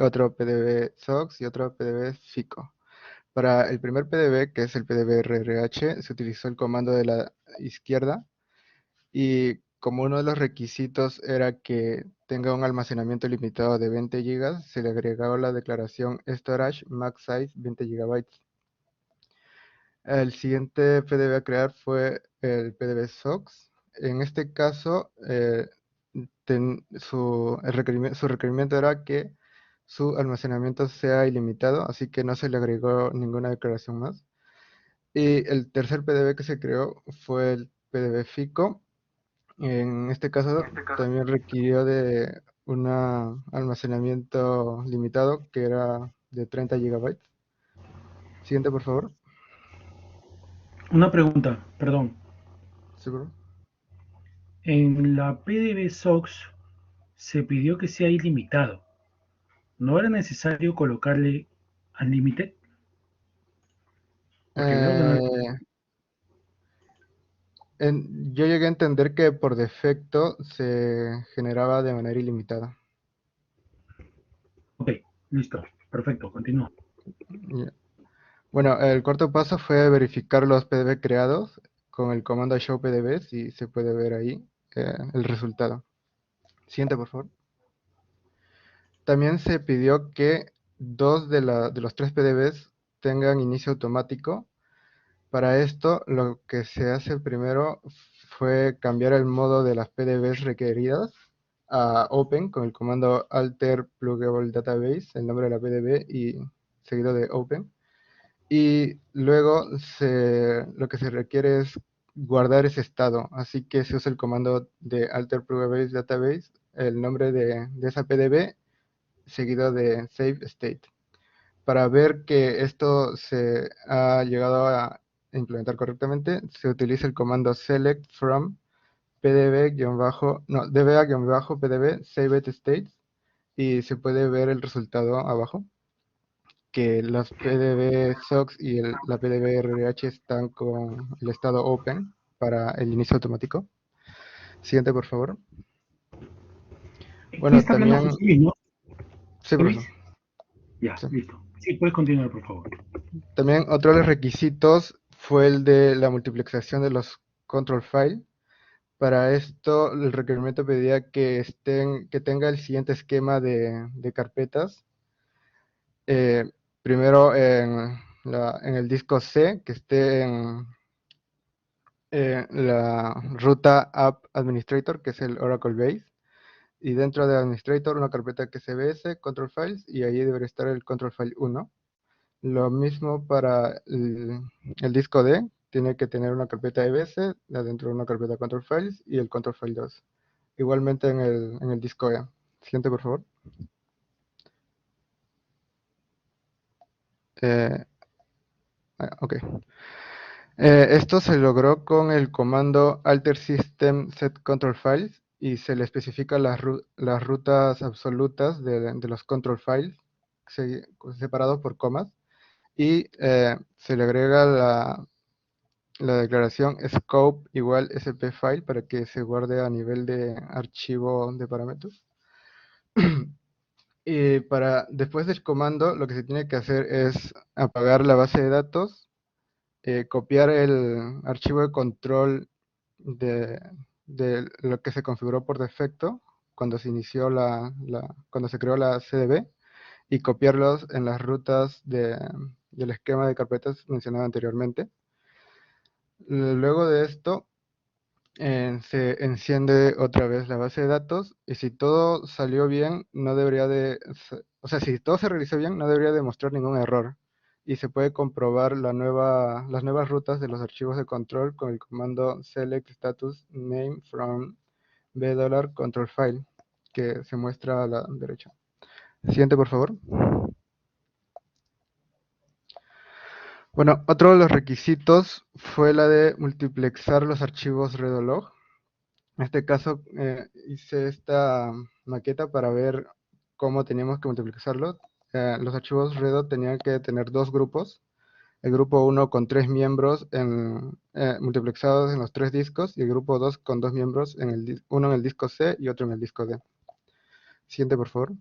otro PDB SOX y otro PDB FICO. Para el primer PDB, que es el PDB RRH, se utilizó el comando de la izquierda y como uno de los requisitos era que tenga un almacenamiento limitado de 20 GB, se le agregaba la declaración storage max size 20 GB. El siguiente PDB a crear fue el PDB SOX. En este caso, su requerimiento era que su almacenamiento sea ilimitado, así que no se le agregó ninguna declaración más. Y el tercer PDB que se creó fue el PDB FICO. En este caso también requirió de un almacenamiento limitado que era de 30 GB. Siguiente, por favor. Una pregunta, perdón. ¿Seguro? En la PDB SOX se pidió que sea ilimitado. ¿No era necesario colocarle Unlimited? Porque veo que no. Yo llegué a entender que por defecto se generaba de manera ilimitada. Ok, listo, perfecto, continúa. Ya. Bueno, el cuarto paso fue verificar los PDB creados con el comando show PDBs y se puede ver ahí el resultado. Siguiente, por favor. También se pidió que 2 de los 3 PDBs tengan inicio automático. Para esto, lo que se hace primero fue cambiar el modo de las PDBs requeridas a Open con el comando alter pluggable database, el nombre de la PDB y seguido de Open. Y luego lo que se requiere es guardar ese estado, así que se usa el comando de alter pluggable database, el nombre de esa PDB seguido de save state. Para ver que esto se ha llegado a implementar correctamente, se utiliza el comando select from dba-pdb saved states y se puede ver el resultado abajo, que las PDB SOX y la PDB RRH están con el estado open para el inicio automático. Siguiente, por favor. Bueno, está hablando también... José Luis, ¿no? Sí, profesor. Ya, Sí. listo. Sí, puedes continuar, por favor. También otro de los requisitos fue el de la multiplexación de los control file. Para esto, el requerimiento pedía que tenga el siguiente esquema de carpetas. Primero en el disco C, que esté en la ruta App Administrator, que es el Oracle Base. Y dentro de Administrator, una carpeta que es CBS, Control Files, y ahí debería estar el Control File 1. Lo mismo para el disco D, tiene que tener una carpeta EBS, dentro de una carpeta Control Files y el Control File 2. Igualmente en el disco E. Siguiente, por favor. Ok. Esto se logró con el comando alter system set control files y se le especifica las rutas absolutas de los control files separados por comas y se le agrega la declaración scope igual sp file para que se guarde a nivel de archivo de parámetros. Y después del comando, lo que se tiene que hacer es apagar la base de datos, copiar el archivo de control de lo que se configuró por defecto cuando se inició cuando se creó la CDB y copiarlos en las rutas del esquema de carpetas mencionado anteriormente. Luego de esto, se enciende otra vez la base de datos y si todo salió bien, si todo se realizó bien, no debería de mostrar ningún error. Y se puede comprobar las nuevas rutas de los archivos de control con el comando select status name from $control file, que se muestra a la derecha. Siguiente, por favor. Bueno, otro de los requisitos fue la de multiplexar los archivos redolog. En este caso hice esta maqueta para ver cómo teníamos que multiplexarlo. Los archivos Redo tenían que tener 2 grupos. El grupo 1 con 3 miembros multiplexados en los 3 discos y el grupo 2 con 2 miembros, uno en el disco C y otro en el disco D. Siguiente, por favor.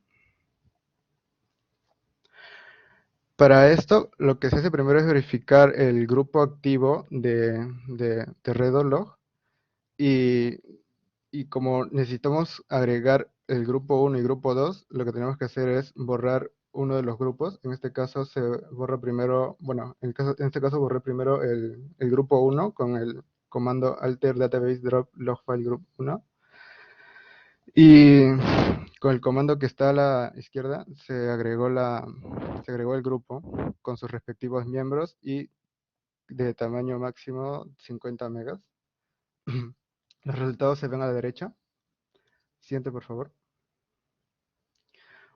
Para esto, lo que se hace primero es verificar el grupo activo de Redolog y como necesitamos agregar el grupo 1 y grupo 2, lo que tenemos que hacer es borrar uno de los grupos. En este caso se borra primero, bueno, en este caso borré primero el grupo 1 con el comando alter database drop log file group 1. Y con el comando que está a la izquierda se agregó el grupo con sus respectivos miembros y de tamaño máximo 50 megas. Los resultados se ven a la derecha. Siguiente, por favor.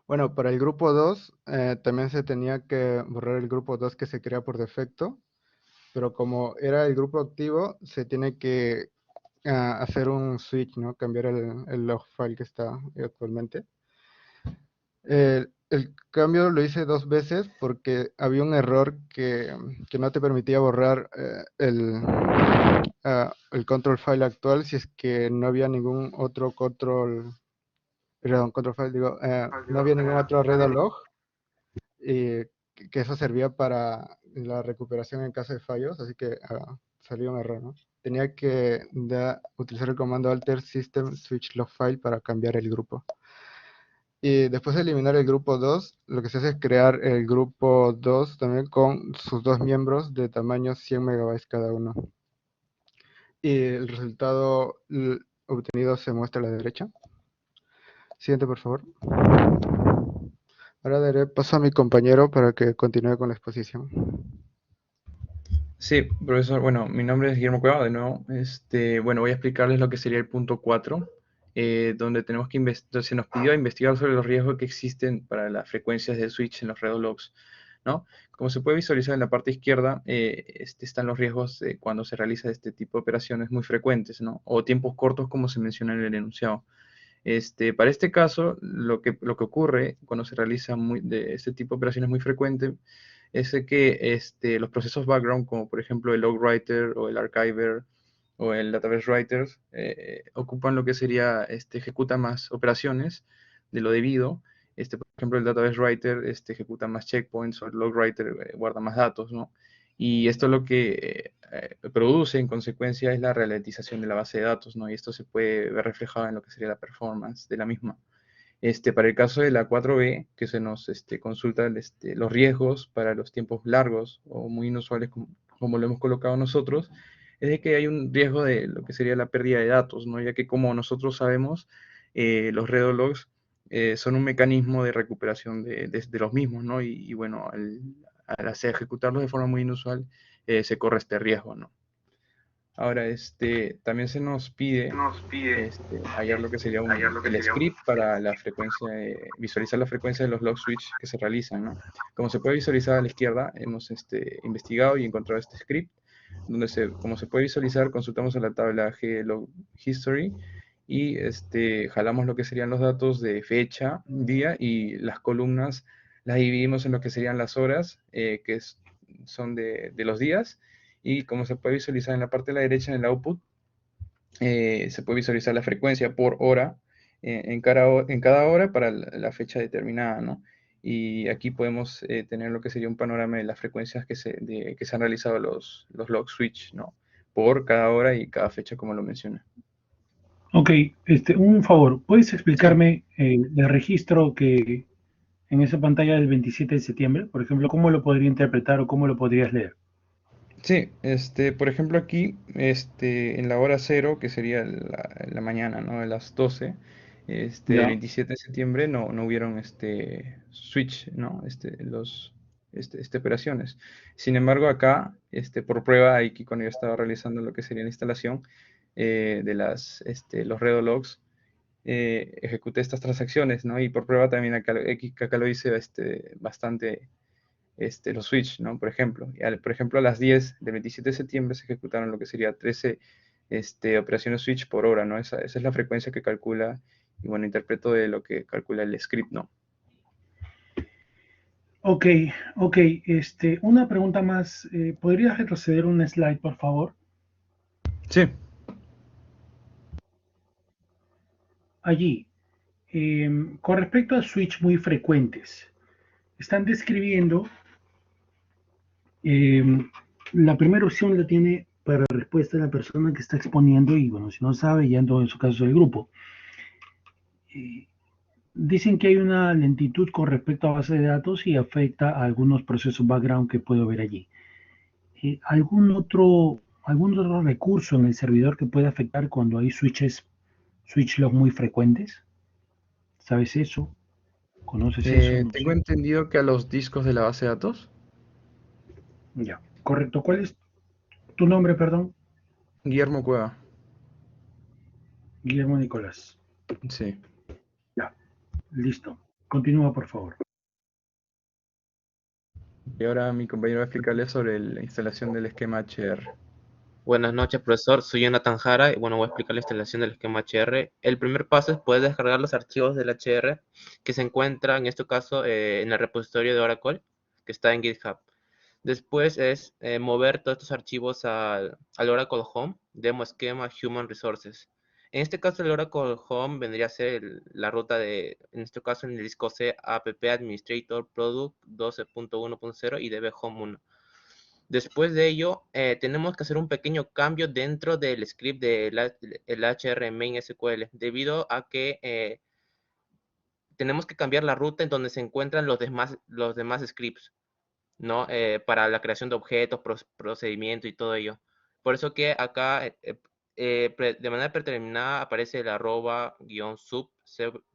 Bueno, para el grupo 2 también se tenía que borrar el grupo 2 que se crea por defecto, pero como era el grupo activo, se tiene que hacer un switch, ¿no? Cambiar el log file que está actualmente. El cambio lo hice 2 veces porque había un error que no te permitía borrar el control file actual si es que no había ningún otro control file, no había ningún otro redolog, que eso servía para la recuperación en caso de fallos, así que salió un error, ¿no? Tenía que utilizar el comando alter system switch log file para cambiar el grupo. Y después de eliminar el grupo 2, lo que se hace es crear el grupo 2 también con sus dos miembros de tamaño 100 megabytes cada uno. Y el resultado obtenido se muestra a la derecha. Siguiente, por favor. Ahora daré paso a mi compañero para que continúe con la exposición. Sí, profesor. Bueno, mi nombre es Guillermo Cueva, de nuevo. Bueno, voy a explicarles lo que sería el punto 4, donde tenemos que se nos pidió investigar sobre los riesgos que existen para las frecuencias de switch en los redo-logs, ¿no? Como se puede visualizar en la parte izquierda, están los riesgos cuando se realiza este tipo de operaciones muy frecuentes, ¿no? O tiempos cortos, como se menciona en el enunciado. Para este caso, lo que ocurre cuando se realiza de este tipo de operaciones muy frecuentes es que los procesos background, como por ejemplo el log writer o el archiver o el database writer, ocupan lo que sería, ejecuta más operaciones de lo debido. Por ejemplo, el database writer ejecuta más checkpoints, o el log writer guarda más datos, ¿no? Y esto lo que produce en consecuencia es la ralentización de la base de datos, ¿no? Y esto se puede ver reflejado en lo que sería la performance de la misma. Para el caso de la 4B, que se nos consulta los riesgos para los tiempos largos o muy inusuales, como lo hemos colocado nosotros, es de que hay un riesgo de lo que sería la pérdida de datos, ¿no? Ya que, como nosotros sabemos, los redo-logs son un mecanismo de recuperación de los mismos, ¿no? Y bueno, al ejecutarlos de forma muy inusual, se corre este riesgo, ¿no? Ahora, también se nos pide hallar lo que sería el script para la frecuencia, visualizar la frecuencia de los log switch que se realizan, ¿no? Como se puede visualizar a la izquierda, hemos investigado y encontrado este script, donde como se puede visualizar, consultamos a la tabla glog history y jalamos lo que serían los datos de fecha, día, y las columnas las dividimos en lo que serían las horas, son de los días. Y como se puede visualizar en la parte de la derecha, en el output, se puede visualizar la frecuencia por hora en cada hora para la fecha determinada, ¿no? Y aquí podemos tener lo que sería un panorama de las frecuencias que se han realizado los log switch, ¿no? Por cada hora y cada fecha, como lo menciona. Ok, un favor, ¿puedes explicarme el registro que en esa pantalla del 27 de septiembre, por ejemplo, cómo lo podría interpretar o cómo lo podrías leer? Sí, por ejemplo aquí, en la hora 0, que sería la mañana, ¿no? A las 12, el 27 de septiembre no hubieron switch, ¿no? Operaciones. Sin embargo, acá, por prueba, aquí cuando yo estaba realizando lo que sería la instalación de los redo logs, ejecuté estas transacciones, ¿no? Y por prueba también acá lo hice bastante los switch, ¿no? Por ejemplo, a las 10 del 27 de septiembre se ejecutaron lo que sería 13 operaciones switch por hora, ¿no? Esa es la frecuencia que calcula, y bueno, interpreto de lo que calcula el script, ¿no? Ok, una pregunta más. ¿Podrías retroceder un slide, por favor? Sí. Allí, con respecto a switch muy frecuentes, están describiendo, la primera opción la tiene para respuesta la persona que está exponiendo y, bueno, si no sabe, ya en su caso el grupo. Dicen que hay una lentitud con respecto a base de datos y afecta a algunos procesos background que puedo ver allí. ¿Algún otro recurso en el servidor que pueda afectar cuando hay switch log muy frecuentes? ¿Sabes eso? ¿Conoces eso? No Tengo sé. entendido que a los discos de la base de datos. Ya, correcto. ¿Cuál es tu nombre, perdón? Guillermo Cueva. Guillermo Nicolás. Sí. Ya, listo. Continúa, por favor. Y ahora mi compañero va a explicarles sobre la instalación del esquema HR. Buenas noches, profesor. Soy Jonathan Jara y bueno, voy a explicar la instalación del esquema HR. El primer paso es poder descargar los archivos del HR que se encuentran, en este caso, en el repositorio de Oracle, que está en GitHub. Después es mover todos estos archivos al Oracle Home, Demo Esquema, Human Resources. En este caso, el Oracle Home vendría a ser la ruta de, en este caso, en el disco C, app administrator product 12.1.0 y db home 1. Después de ello, tenemos que hacer un pequeño cambio dentro del script del HR main SQL, debido a que tenemos que cambiar la ruta en donde se encuentran los demás scripts, ¿no? Para la creación de objetos, procedimiento y todo ello. Por eso que acá, de manera predeterminada, aparece el @-sub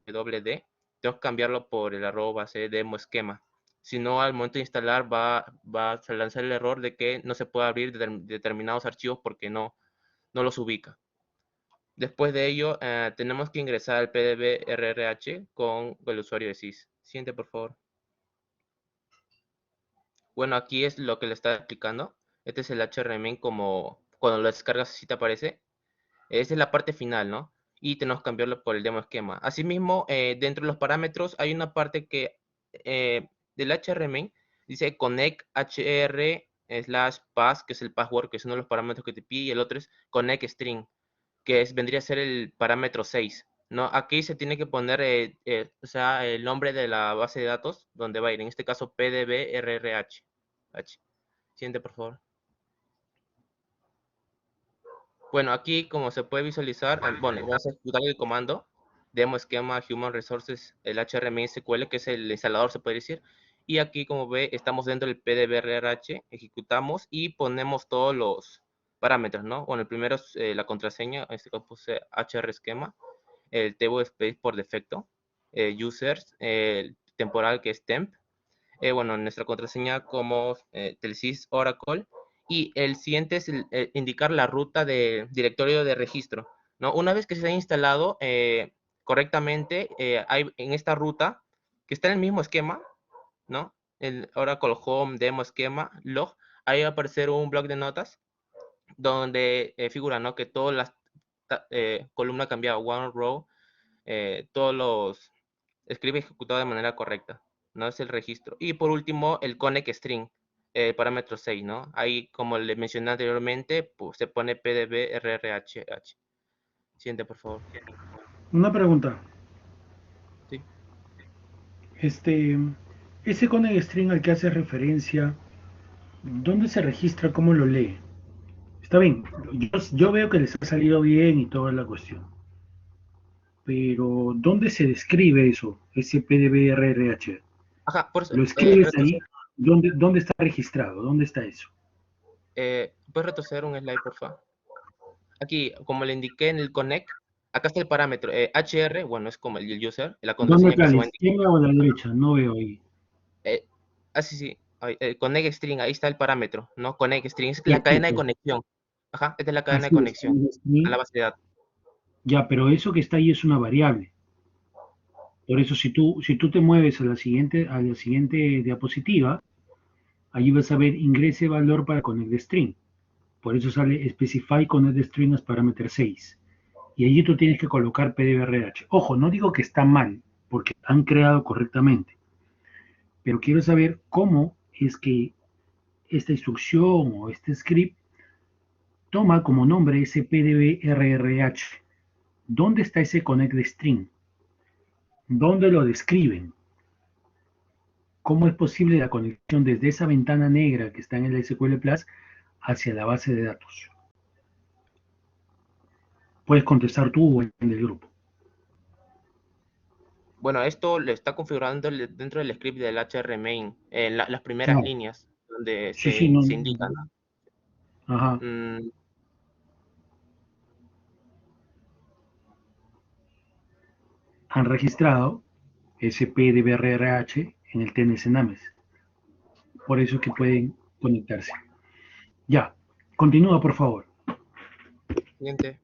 cwd. Tengo que cambiarlo por el @demo esquema. Si no, al momento de instalar va a lanzar el error de que no se puede abrir determinados archivos porque no los ubica. Después de ello, tenemos que ingresar al PDB RRH con el usuario de sys. Siguiente, por favor. Bueno, aquí es lo que le está explicando. Este es el HRMain como cuando lo descargas así te aparece. Esa es la parte final, ¿no? Y tenemos que cambiarlo por el demo esquema. Asimismo, dentro de los parámetros hay una parte que del HRMain dice connect hr/pass, que es el password, que es uno de los parámetros que te pide, y el otro es connect string, que vendría a ser el parámetro 6, ¿no? Aquí se tiene que poner o sea, el nombre de la base de datos donde va a ir, en este caso PDB RRH. Siguiente, por favor. Bueno, aquí como se puede visualizar, bueno, vamos a ejecutar el comando demo esquema human resources, el HRMain SQL, que es el instalador, se puede decir. Y aquí, como ve, estamos dentro del PDB RRH, ejecutamos y ponemos todos los parámetros, ¿no? Bueno, el primero es la contraseña, en este caso puse HR esquema, el table space por defecto, users, el temporal que es temp, bueno, nuestra contraseña como Telesys Oracle, y el siguiente es indicar la ruta de directorio de registro, ¿no? Una vez que se ha instalado correctamente, hay en esta ruta, que está en el mismo esquema, ¿no? El Oracle Home, Demo Esquema, Log, ahí va a aparecer un bloc de notas donde figura, ¿no? Que todas las columnas cambiadas, one row, todos los escribe ejecutado de manera correcta, ¿no? Es el registro. Y por último, el connect string, parámetro 6, ¿no? Ahí, como le mencioné anteriormente, pues se pone PDB RRH. Siguiente, por favor. Una pregunta. Sí. Ese connect string al que hace referencia, ¿dónde se registra? ¿Cómo lo lee? Está bien, yo veo que les ha salido bien y toda la cuestión. Pero, ¿dónde se describe eso? Ese PDB-RRH. Ajá, por eso. ¿Lo escribes ahí? ¿Dónde está registrado? ¿Dónde está eso? ¿Puedes retroceder un slide, por favor? Aquí, como le indiqué en el connect, acá está el parámetro HR, bueno, es como el user, la ¿Dónde contraseña está? que se ¿A va la a indicar. izquierda o a la derecha? No veo ahí. Sí. Connect string, ahí está el parámetro, ¿no? Connect string, es la Perfecto. cadena de conexión. Ajá, esta es la cadena de Así es, conexión connect string. a la base de datos. Ya, pero eso que está ahí es una variable. Por eso, si tú te mueves a la siguiente diapositiva, allí vas a ver ingrese valor para connect string. Por eso sale specify connect string as parameter 6. Y allí tú tienes que colocar PDBRH. Ojo, no digo que está mal, porque han creado correctamente. Pero quiero saber cómo es que esta instrucción o este script toma como nombre ese PDBRRH. ¿Dónde está ese connect string? ¿Dónde lo describen? ¿Cómo es posible la conexión desde esa ventana negra que está en el SQL Plus hacia la base de datos? Puedes contestar tú o en el grupo. Bueno, esto le está configurando dentro del script del HRMain, en las primeras líneas, donde se indican. Ajá. Han registrado ese PDBRH en el TNS Names. Por eso es que pueden conectarse. Ya, continúa, por favor. Siguiente.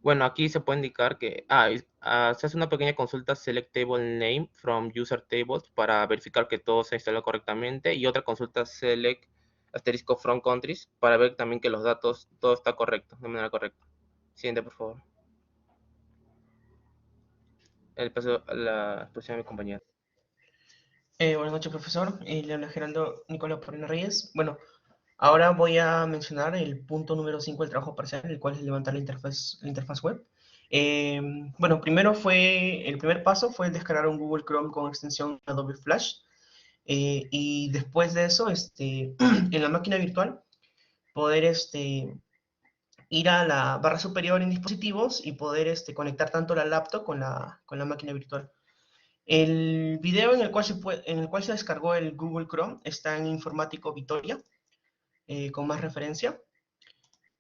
Bueno, aquí se puede indicar que se hace una pequeña consulta select table name from user tables para verificar que todo se ha instalado correctamente, y otra consulta select asterisco from countries para ver también que los datos, todo está correcto, de manera correcta. Siguiente, por favor. El paso a la exposición de mi compañero. Buenas noches, profesor. Le habla Geraldo Nicolás Porena Reyes. Bueno, ahora voy a mencionar el punto número 5 del trabajo parcial, el cual es levantar la interfaz web. Bueno, el primer paso fue descargar un Google Chrome con extensión Adobe Flash. Y después de eso, en la máquina virtual, poder ir a la barra superior en dispositivos y poder conectar tanto la laptop con la máquina virtual. El video en el cual se descargó el Google Chrome está en Informático Vitoria, con más referencia.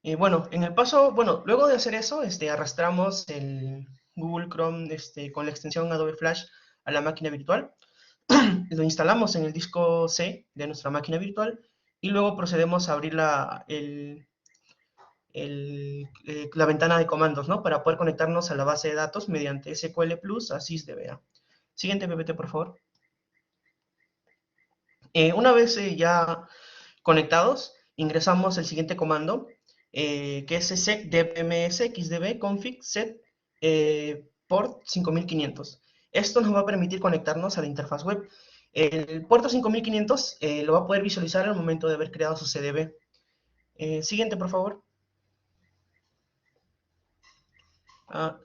Bueno, luego de hacer eso, arrastramos el Google Chrome con la extensión Adobe Flash a la máquina virtual. Lo instalamos en el disco C de nuestra máquina virtual y luego procedemos a abrir la ventana de comandos, ¿no? Para poder conectarnos a la base de datos mediante SQL Plus a SysDBA. Siguiente PPT, por favor. Una vez ya conectados, ingresamos el siguiente comando, que es secdepmsxdb config set port 5500. Esto nos va a permitir conectarnos a la interfaz web. El puerto 5500 lo va a poder visualizar al momento de haber creado su CDB. Siguiente, por favor.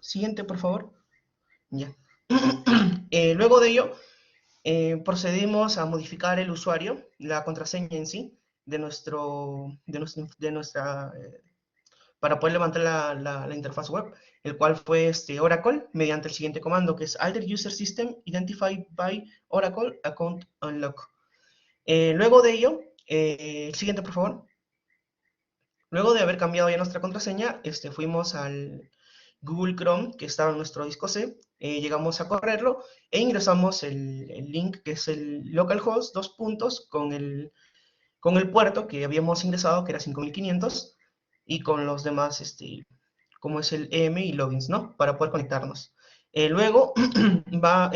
Siguiente, por favor. Ya. Luego de ello, procedimos a modificar el usuario, la contraseña en sí, para poder levantar la interfaz web, el cual fue Oracle, mediante el siguiente comando, que es alter user system identified by Oracle account unlock. Luego de ello, siguiente por favor. Luego de haber cambiado ya nuestra contraseña, fuimos al Google Chrome, que estaba en nuestro disco C, llegamos a correrlo e ingresamos el link, que es el localhost, dos puntos, con el puerto que habíamos ingresado, que era 5500, y con los demás, como es el EM y logins, ¿no? Para poder conectarnos. Luego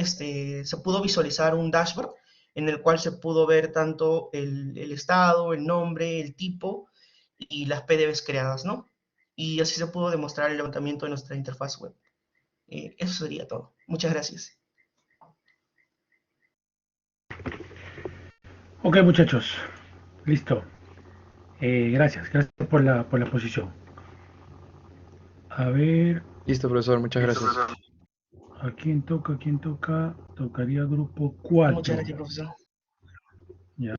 se pudo visualizar un dashboard en el cual se pudo ver tanto el estado, el nombre, el tipo y las PDBs creadas, ¿no? Y así se pudo demostrar el levantamiento de nuestra interfaz web. Eso sería todo. Muchas gracias. Ok, muchachos. Listo. Gracias por la exposición. A ver. Listo, profesor, muchas gracias. ¿A quién toca? ¿A quién toca? Tocaría grupo 4. Muchas gracias, profesor. Ya.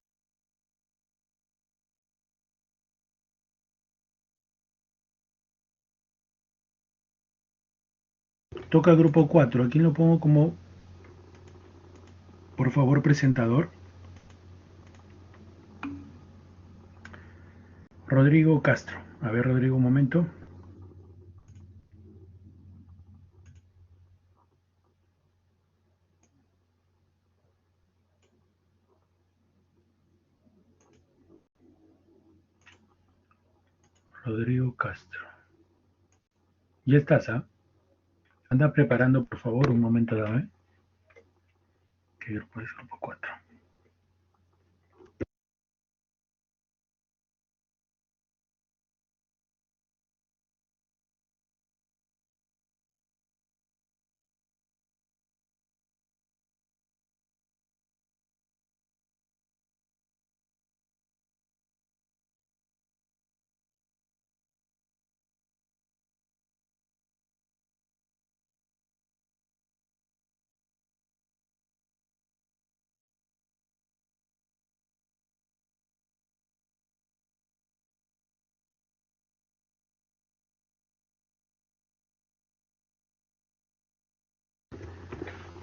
Toca grupo 4. ¿A quién lo pongo como, por favor, presentador? Rodrigo Castro. A ver, Rodrigo, un momento. Rodrigo Castro. Ya estás, ¿ah? Anda preparando, por favor, un momento, dame. ¿Qué grupo es grupo 4?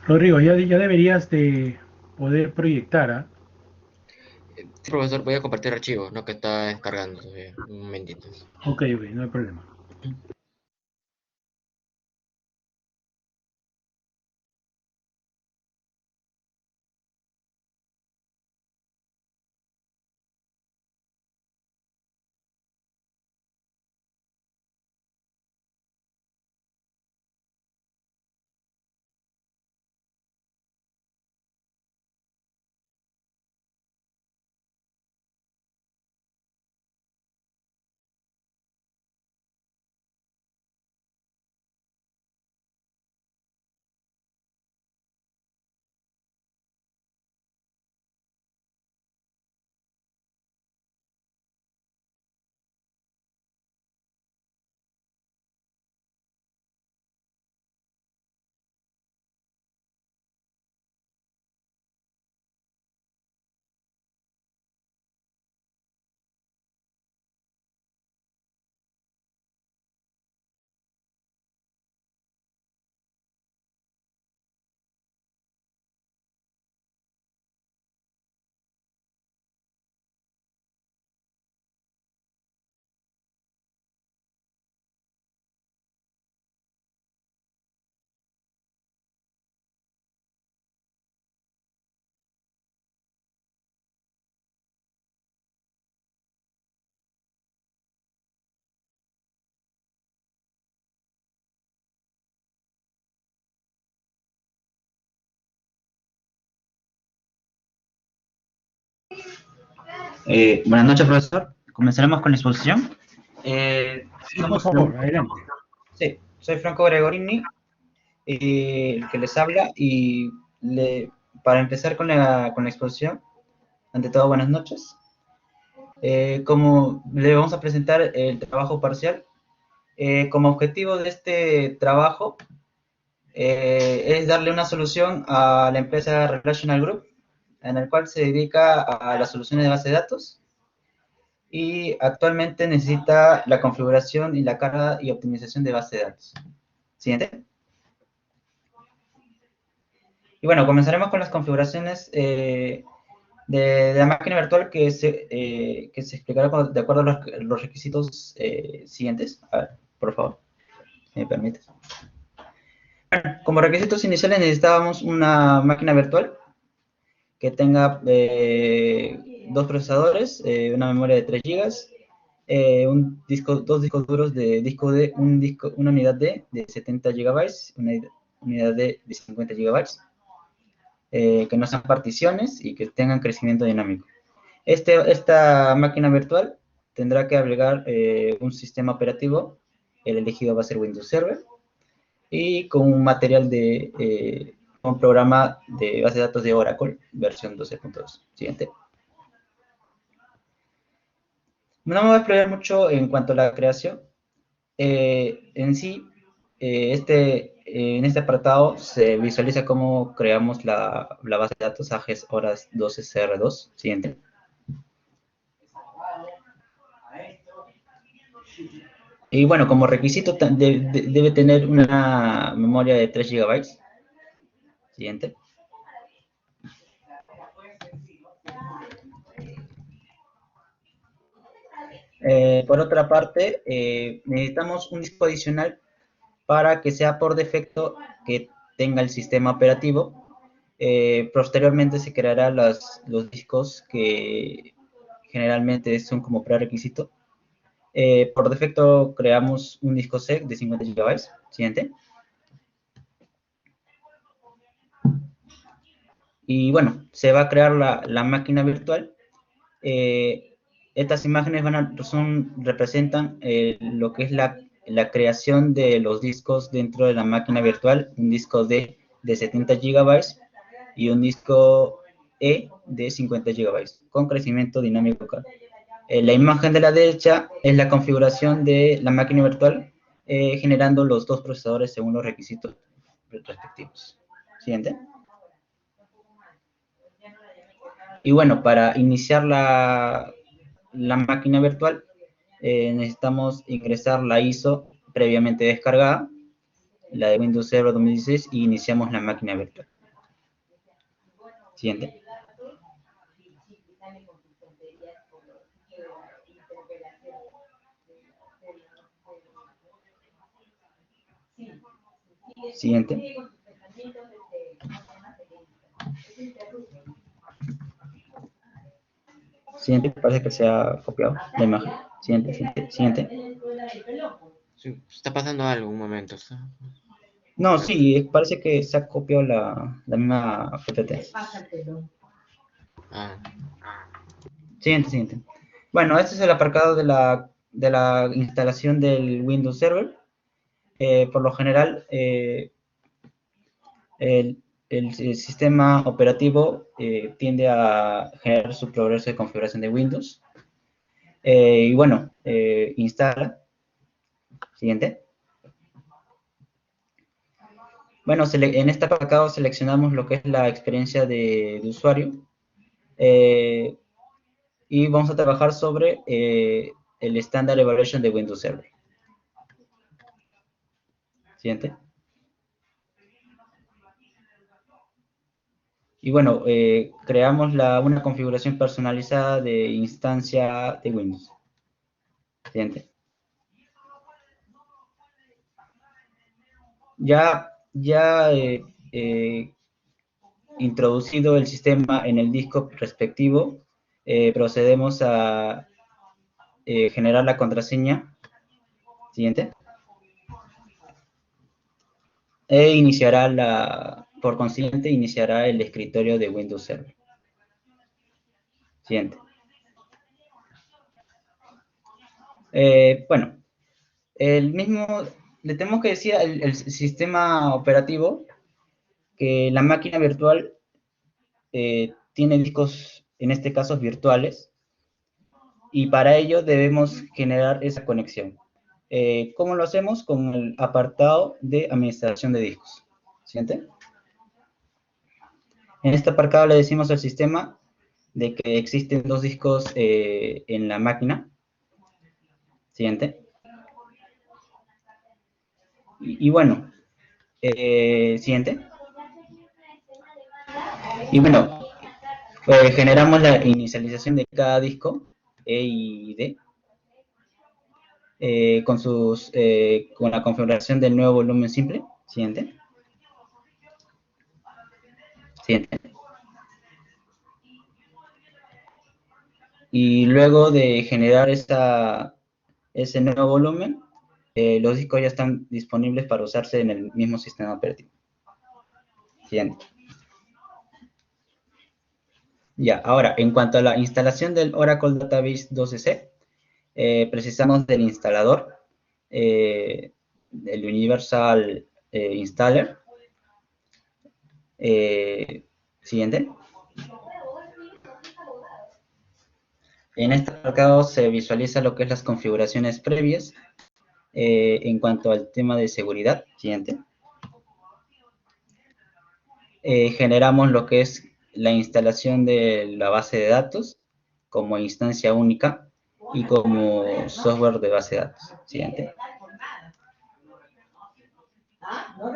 Rodrigo, ya deberías de poder proyectar, ¿ah? Sí, profesor, voy a compartir archivos, ¿no? Que está descargando todavía. Un momentito. Ok, no hay problema. Buenas noches, profesor. Comenzaremos con la exposición. Sí, por favor, adelante. Sí, soy Franco Gregorini, el que les habla, y para empezar con la exposición, ante todo, buenas noches. Como le vamos a presentar el trabajo parcial, como objetivo de este trabajo es darle una solución a la empresa Relational Group, en el cual se dedica a las soluciones de base de datos, y actualmente necesita la configuración y la carga y optimización de base de datos. Siguiente. Y bueno, comenzaremos con las configuraciones de la máquina virtual que se explicará de acuerdo a los requisitos siguientes. A ver, por favor, si me permite. Bueno, como requisitos iniciales necesitábamos una máquina virtual que tenga 2 procesadores, una memoria de 3 GB, dos discos duros de disco D, una unidad D de 70 GB, una unidad D de 50 GB, que no sean particiones y que tengan crecimiento dinámico. Esta máquina virtual tendrá que albergar un sistema operativo, el elegido va a ser Windows Server, y con un material de un programa de base de datos de Oracle, versión 12.2. Siguiente. No me voy a explorar mucho en cuanto a la creación. En sí, en este apartado se visualiza cómo creamos la base de datos AGES horas 12CR2. Siguiente. Y bueno, como requisito debe tener una memoria de 3 GB. Siguiente. Por otra parte, necesitamos un disco adicional para que sea por defecto que tenga el sistema operativo. Posteriormente se crearán los discos que generalmente son como prerequisito. Por defecto creamos un disco C de 50 GB. Siguiente. Y bueno, se va a crear la máquina virtual. Estas imágenes representan lo que es la creación de los discos dentro de la máquina virtual, un disco D de 70 GB y un disco E de 50 GB, con crecimiento dinámico. La imagen de la derecha es la configuración de la máquina virtual, generando los 2 procesadores según los requisitos respectivos. Siguiente. Y bueno, para iniciar la máquina virtual, necesitamos ingresar la ISO previamente descargada, la de Windows Server 2016, y iniciamos la máquina virtual. Siguiente. Siguiente. Siguiente, parece que se ha copiado la imagen. Siguiente. Sí, está pasando algo, un momento. No, sí, parece que se ha copiado la misma PPT. Ah. Siguiente. Bueno, este es el apartado de la instalación del Windows Server. Por lo general, el sistema operativo tiende a generar su progreso de configuración de Windows. Y bueno, instala. Siguiente. Bueno, en este apartado seleccionamos lo que es la experiencia de usuario. Y vamos a trabajar sobre el Standard Evaluation de Windows Server. Siguiente. Y bueno, creamos una configuración personalizada de instancia de Windows. Siguiente. Ya introducido el sistema en el disco respectivo, procedemos a generar la contraseña. Siguiente. Por consiguiente, iniciará el escritorio de Windows Server. Siguiente. Bueno, le tenemos que decir el sistema operativo que la máquina virtual tiene discos, en este caso virtuales, y para ello debemos generar esa conexión. ¿Cómo lo hacemos? Con el apartado de administración de discos. ¿Siguiente? En este apartado le decimos al sistema de que existen 2 discos en la máquina. Siguiente. Y bueno, siguiente. Y bueno, generamos la inicialización de cada disco, E y D, con la configuración del nuevo volumen simple. Siguiente. Siguiente. Y luego de generar ese nuevo volumen, los discos ya están disponibles para usarse en el mismo sistema operativo. Siguiente. Ya, ahora, en cuanto a la instalación del Oracle Database 12c, precisamos del instalador, del Universal Installer. Siguiente. En este apartado se visualiza lo que es las configuraciones previas en cuanto al tema de seguridad. Siguiente. Generamos lo que es la instalación de la base de datos como instancia única y como software de base de datos. Siguiente.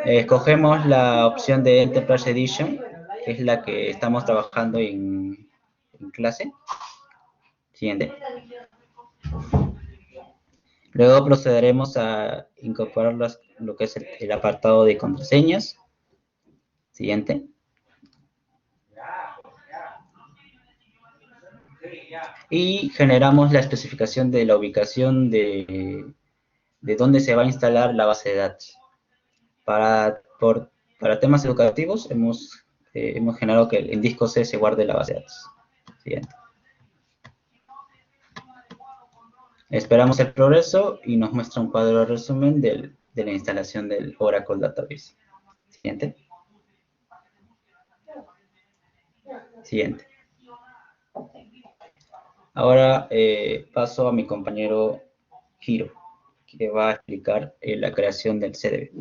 Escogemos la opción de Enterprise Edition, que es la que estamos trabajando en clase. Siguiente. Luego procederemos a incorporar lo que es el apartado de contraseñas. Siguiente. Y generamos la especificación de la ubicación de dónde se va a instalar la base de datos. Para temas educativos hemos generado que en disco C se guarde la base de datos. Siguiente. Esperamos el progreso y nos muestra un cuadro de resumen de la instalación del Oracle Database. Siguiente. Siguiente. Ahora paso a mi compañero Hiro, que va a explicar la creación del CDB.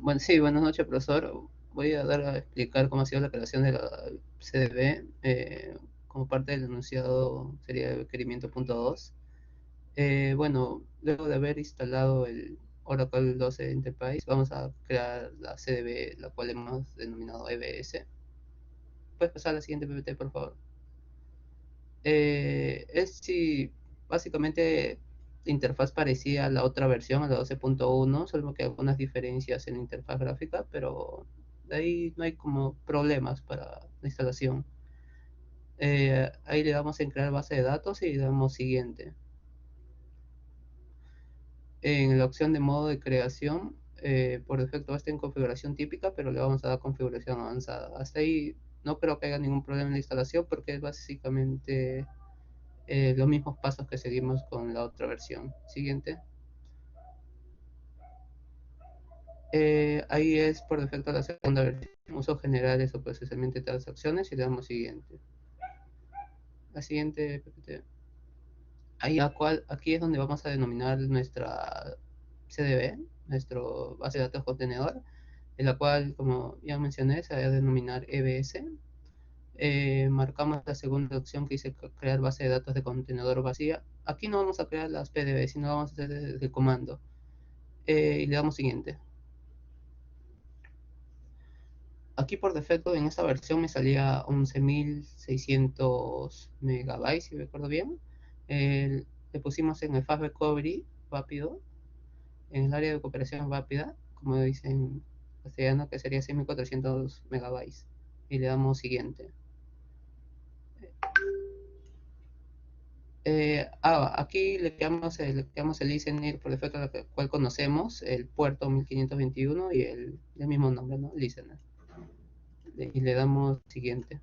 Bueno, sí, buenas noches, profesor. Voy a dar a explicar cómo ha sido la creación de la CDB como parte del enunciado sería el requerimiento punto 2. Bueno, luego de haber instalado el Oracle 12 Enterprise, vamos a crear la CDB, la cual hemos denominado EBS. ¿Puedes pasar a la siguiente PPT, por favor? Sí, básicamente la interfaz parecía a la otra versión, a la 12.1, solo que algunas diferencias en la interfaz gráfica, pero de ahí no hay como problemas para la instalación. Ahí le damos en crear base de datos y le damos siguiente. En la opción de modo de creación, por defecto va a estar en configuración típica, pero le vamos a dar configuración avanzada. Hasta ahí no creo que haya ningún problema en la instalación porque es básicamente los mismos pasos que seguimos con la otra versión. Siguiente. Ahí es por defecto la segunda versión, usos generales o procesamiento de transacciones y le damos siguiente. La siguiente PPT. Aquí es donde vamos a denominar nuestra CDB, nuestro base de datos contenedor, en la cual, como ya mencioné, se va a denominar EBS. Marcamos la segunda opción que dice crear base de datos de contenedor vacía. Aquí no vamos a crear las PDB, sino vamos a hacer desde el comando. Y le damos siguiente. Aquí por defecto en esta versión me salía 11.600 megabytes, si me acuerdo bien. Le pusimos en el Fast Recovery rápido, en el área de cooperación rápida, como dice en castellano, que sería 6.400 megabytes. Y le damos siguiente. Aquí le creamos el listener por defecto, al cual conocemos, el puerto 1521 y el mismo nombre, ¿no? Listener. Y le damos siguiente.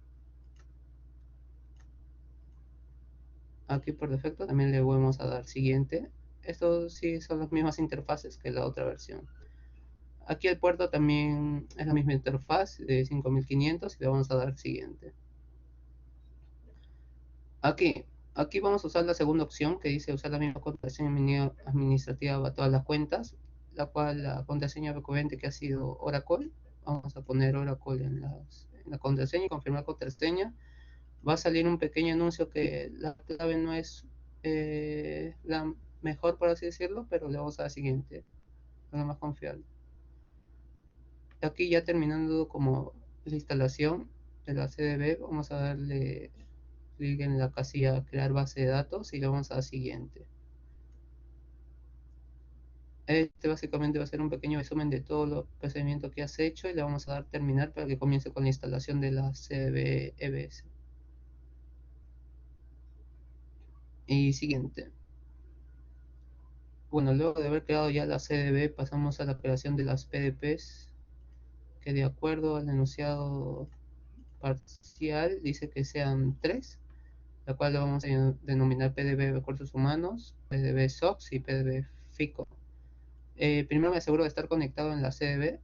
Aquí por defecto también le vamos a dar siguiente. Estos sí son las mismas interfaces que la otra versión. Aquí el puerto también es la misma interfaz de 5500 y le vamos a dar siguiente. Aquí vamos a usar la segunda opción que dice usar la misma contraseña administrativa para todas las cuentas, la cual la contraseña recurrente que ha sido Oracle. Vamos a poner Oracle en la contraseña y confirmar contraseña. Va a salir un pequeño anuncio que la clave no es la mejor, por así decirlo, pero le vamos a dar siguiente, lo más confiable. Aquí ya terminando como la instalación de la CDB, vamos a darle clic en la casilla crear base de datos y le vamos a dar siguiente. Este básicamente va a ser un pequeño resumen de todos los procedimientos que has hecho y le vamos a dar terminar para que comience con la instalación de la CDB EBS. Y siguiente. Bueno, luego de haber creado ya la CDB, pasamos a la creación de las PDPs, que de acuerdo al enunciado parcial dice que sean 3, la cual lo vamos a denominar PDB Recursos Humanos, PDB SOX y PDB FICO. Primero me aseguro de estar conectado en la CDB,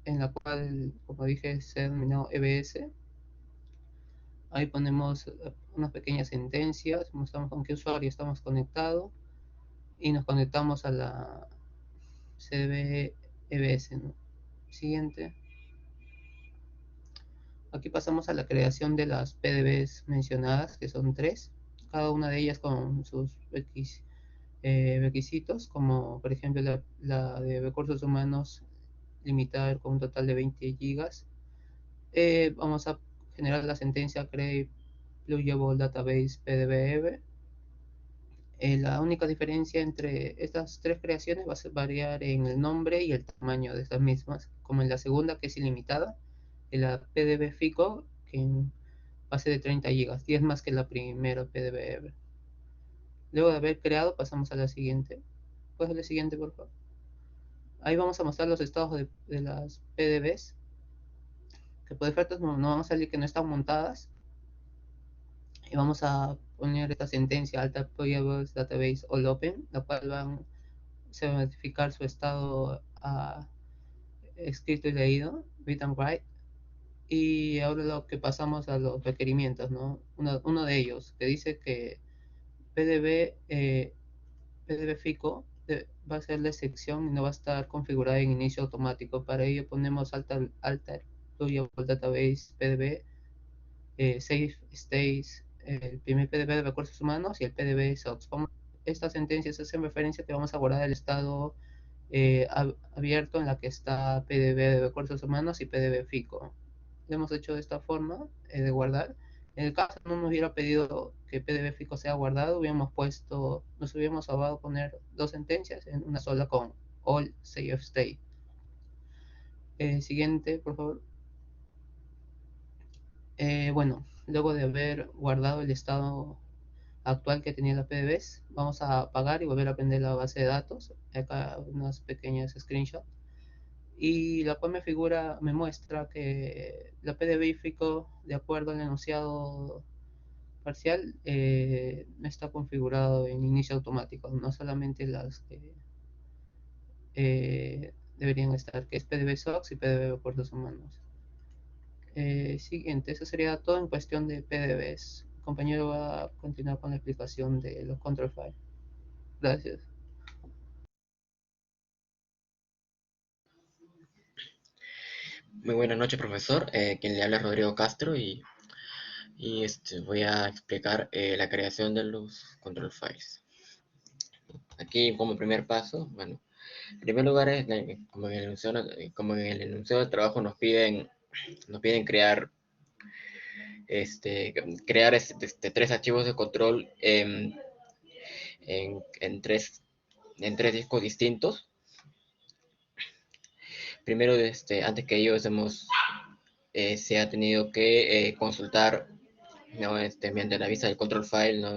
en la cual, como dije, se ha denominado EBS. Ahí ponemos unas pequeñas sentencias, mostramos con qué usuario estamos conectados y nos conectamos a la CDB EBS, ¿no? Siguiente. Aquí pasamos a la creación de las PDBs mencionadas, que son 3, cada una de ellas con sus requisitos, como por ejemplo la de recursos humanos limitada con un total de 20 gigas. Vamos a generar la sentencia create pluggable database PDB. La única diferencia entre estas 3 creaciones va a variar en el nombre y el tamaño de estas mismas, como en la segunda, que es ilimitada, y la PDB FICO, que va a ser de 30 GB, 10 más que la primera PDB. Luego de haber creado, pasamos a la siguiente. ¿Puedes ver la siguiente, por favor? Ahí vamos a mostrar los estados de las PDBs, que por defecto no vamos a salir que no están montadas. Y vamos a poner esta sentencia alta pluggable database all open, la cual se va a notificar su estado escrito y leído, read and write. Y ahora lo que pasamos a los requerimientos, ¿no? Uno de ellos que dice que PDB FICO va a ser la excepción y no va a estar configurada en inicio automático. Para ello ponemos alter pluggable database PDB safe stays, el primer PDB de recursos humanos y el PDB SOX. Estas sentencias hacen referencia a que vamos a guardar el estado abierto en la que está PDB de recursos humanos y PDB FICO. Lo hemos hecho de esta forma de guardar. En el caso no nos hubiera pedido que PDB FICO sea guardado, nos hubiéramos ahorrado poner 2 sentencias en una sola con all safe state. Siguiente, por favor. Bueno, luego de haber guardado el estado actual que tenía la PDBs, vamos a apagar y volver a prender la base de datos. Acá unas pequeñas screenshots. Y la cual me muestra que la PDB FICO, de acuerdo al enunciado parcial, no está configurado en inicio automático, no solamente las que deberían estar, que es PDB SOX y PDB recursos humanos. Siguiente, eso sería todo en cuestión de PDBs. El compañero va a continuar con la explicación de los control files. Gracias. Muy buenas noches, profesor. Quien le habla es Rodrigo Castro y voy a explicar la creación de los control files. Aquí como primer paso, bueno, en primer lugar, como en el enunciado de trabajo nos piden crear 3 archivos de control en 3 discos distintos. Primero, antes que ello, se ha tenido que consultar, ¿no? Mediante la vista del control file, ¿no?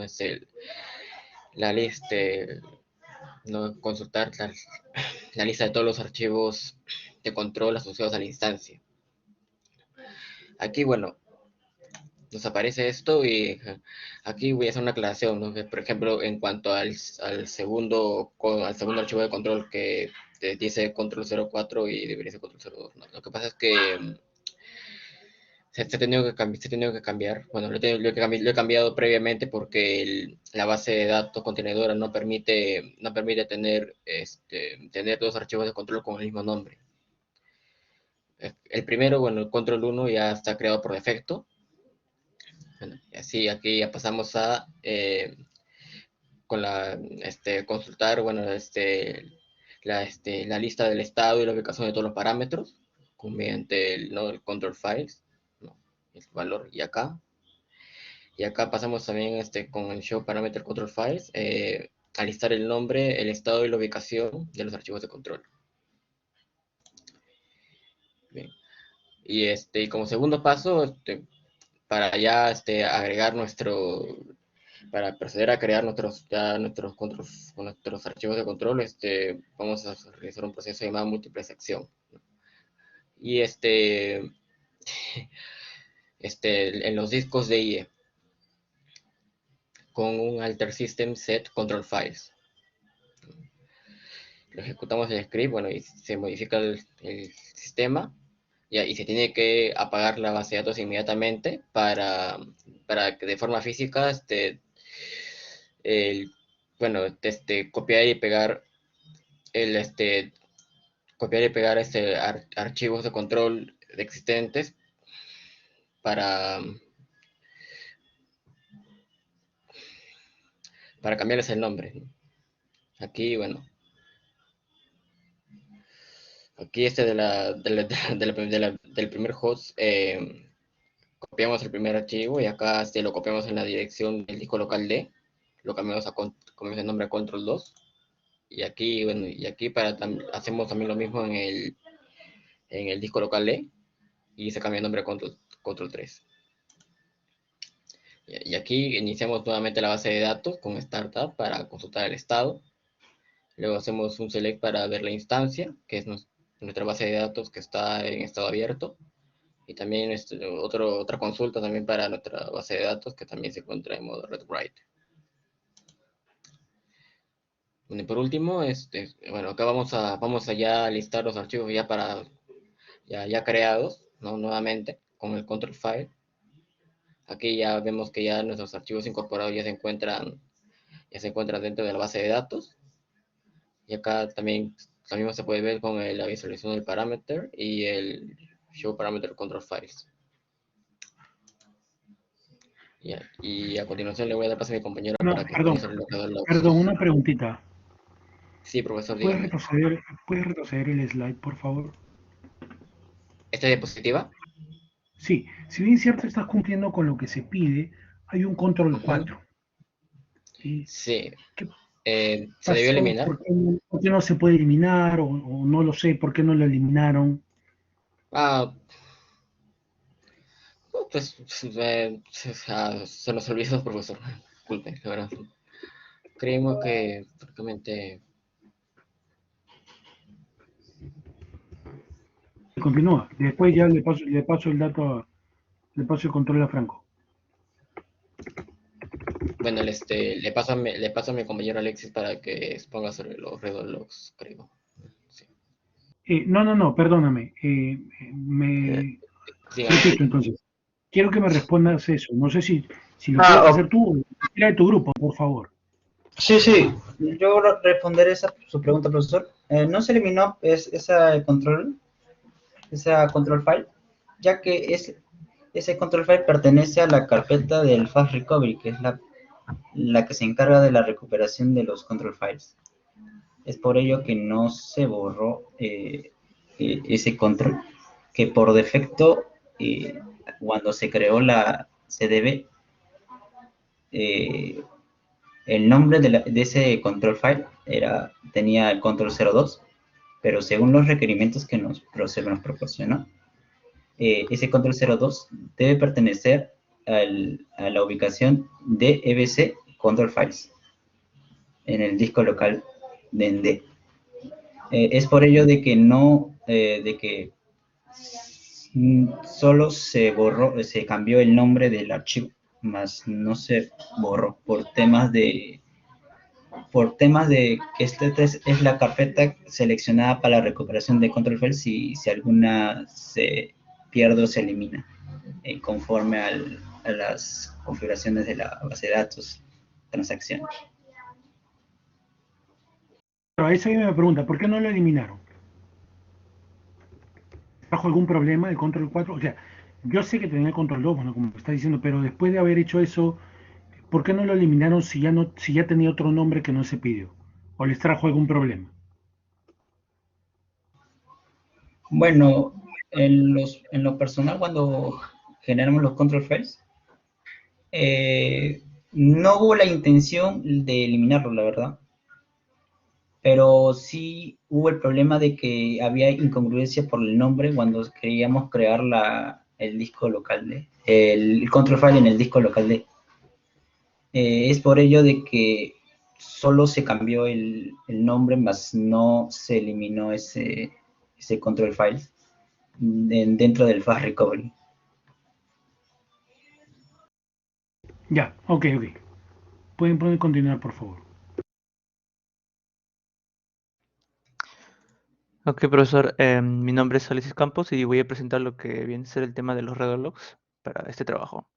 La lista, ¿no? Consultar la lista de todos los archivos de control asociados a la instancia. Aquí, bueno, nos aparece esto y aquí voy a hacer una aclaración, ¿no? Que, por ejemplo, en cuanto al segundo archivo de control que dice control 04 y debería ser control 02, ¿no? Lo que pasa es que se ha tenido que cambiar. Bueno, lo he cambiado previamente porque la base de datos contenedora no permite tener, tener dos archivos de control con el mismo nombre. El primero, bueno, el control 1 ya está creado por defecto. Bueno, y así aquí ya pasamos a consultar, bueno, la lista del estado y la ubicación de todos los parámetros mediante el control files, ¿no? El valor y acá pasamos también con el show parameter control files a listar el nombre, el estado y la ubicación de los archivos de control. Bien. Y como segundo paso, para ya agregar para proceder a crear nuestros archivos de control, vamos a realizar un proceso llamado múltiple sección. Y en los discos de IE, con un alter system set control files. Lo ejecutamos el script, bueno, y se modifica el sistema, y se tiene que apagar la base de datos inmediatamente para que de forma física, copiar y pegar archivos de control existentes para cambiarles el nombre. Aquí, bueno, aquí del primer host, copiamos el primer archivo y acá lo copiamos en la dirección del disco local D, lo cambiamos el nombre a control 2, y aquí, bueno, hacemos también lo mismo en el disco local D, y se cambia el nombre a control 3. Y aquí iniciamos nuevamente la base de datos con startup para consultar el estado. Luego hacemos un select para ver la instancia, que es nuestra base de datos que está en estado abierto. Y también otra consulta también para nuestra base de datos que también se encuentra en modo read write. Bueno, y por último, bueno, acá vamos a ya listar los archivos ya creados, ¿no? Nuevamente con el control file. Aquí ya vemos que ya nuestros archivos incorporados ya se encuentran dentro de la base de datos. Y acá también lo mismo se puede ver con la visualización del parámetro y el show parameter control files. Y a continuación le voy a dar paso a mi compañero para que Perdón, una preguntita. Sí, profesor, ¿Puedes dígame. retroceder el slide, por favor? ¿Esta diapositiva? Sí, si bien es cierto estás cumpliendo con lo que se pide, hay un control 4. Sí. ¿Se pasó? debió eliminar? ¿Por qué no se puede eliminar? O no lo sé, ¿por qué no lo eliminaron? Pues se nos olvidó, profesor. Disculpe, la verdad. Creemos que prácticamente... Continúa. Después ya le paso el dato, le paso el control a Franco. Bueno, le paso a mi compañero Alexis para que exponga sobre los redo logs, creo. Sí. No, perdóname. Repito, entonces. Quiero que me respondas eso. No sé si lo puedes hacer tú o cualquiera de tu grupo, por favor. Sí. Yo responderé su pregunta, profesor. ¿No se eliminó esa control file? Ya que ese control file pertenece a la carpeta del Fast Recovery, que es la que se encarga de la recuperación de los control files. Es por ello que no se borró ese control, que por defecto, cuando se creó la CDB, el nombre de ese control file tenía el control 02, pero según los requerimientos que se nos proporcionó, ese control 02 debe pertenecer a la ubicación de EBC control files en el disco local de ND. Es por ello de que Solo se borró, se cambió el nombre del archivo, más no se borró por temas de que es la carpeta seleccionada para la recuperación de control files si alguna se pierde o se elimina conforme a las configuraciones de la base de datos, transacciones. Pero ahí se me pregunta, ¿por qué no lo eliminaron? ¿Trajo algún problema el control 4? O sea, yo sé que tenía el control 2, bueno, como está diciendo, pero después de haber hecho eso, ¿por qué no lo eliminaron si ya tenía otro nombre que no se pidió? ¿O les trajo algún problema? Bueno, en lo personal, cuando generamos los control files, no hubo la intención de eliminarlo, la verdad. Pero sí hubo el problema de que había incongruencia por el nombre cuando queríamos crear el disco local el control file en el disco local de. Es por ello de que solo se cambió el nombre, más no se eliminó ese control file dentro del fast recovery. Ya, ok. Pueden continuar, por favor. Ok, profesor, mi nombre es Alexis Campos y voy a presentar lo que viene a ser el tema de los Redologs para este trabajo.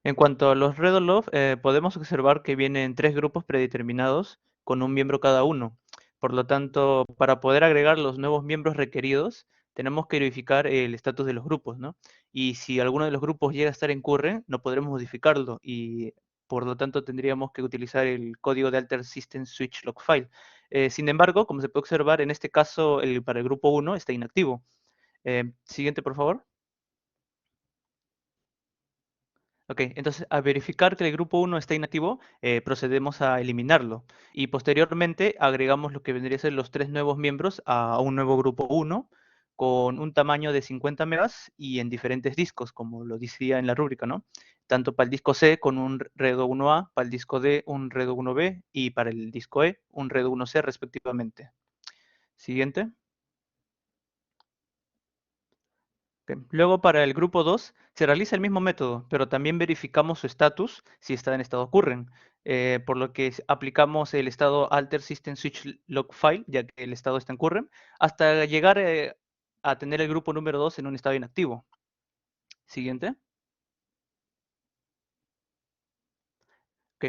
En cuanto a los Redolog, podemos observar que vienen 3 grupos predeterminados con un miembro cada uno. Por lo tanto, para poder agregar los nuevos miembros requeridos, tenemos que verificar el estatus de los grupos, ¿no? Y si alguno de los grupos llega a estar en current, no podremos modificarlo y por lo tanto tendríamos que utilizar el código de Alter System Switch Log File. Sin embargo, como se puede observar, en este caso para el grupo 1 está inactivo. Siguiente, por favor. Ok, entonces a verificar que el grupo 1 está inactivo, procedemos a eliminarlo y posteriormente agregamos lo que vendría a ser los 3 nuevos miembros a un nuevo grupo 1 con un tamaño de 50 megas y en diferentes discos, como lo decía en la rúbrica, ¿no? Tanto para el disco C con un redo 1A, para el disco D un redo 1B y para el disco E un redo 1C respectivamente. Siguiente. Luego para el grupo 2 se realiza el mismo método, pero también verificamos su estatus si está en estado current, por lo que aplicamos el estado alter system switch log file, ya que el estado está en current, hasta llegar a tener el grupo número 2 en un estado inactivo. Siguiente.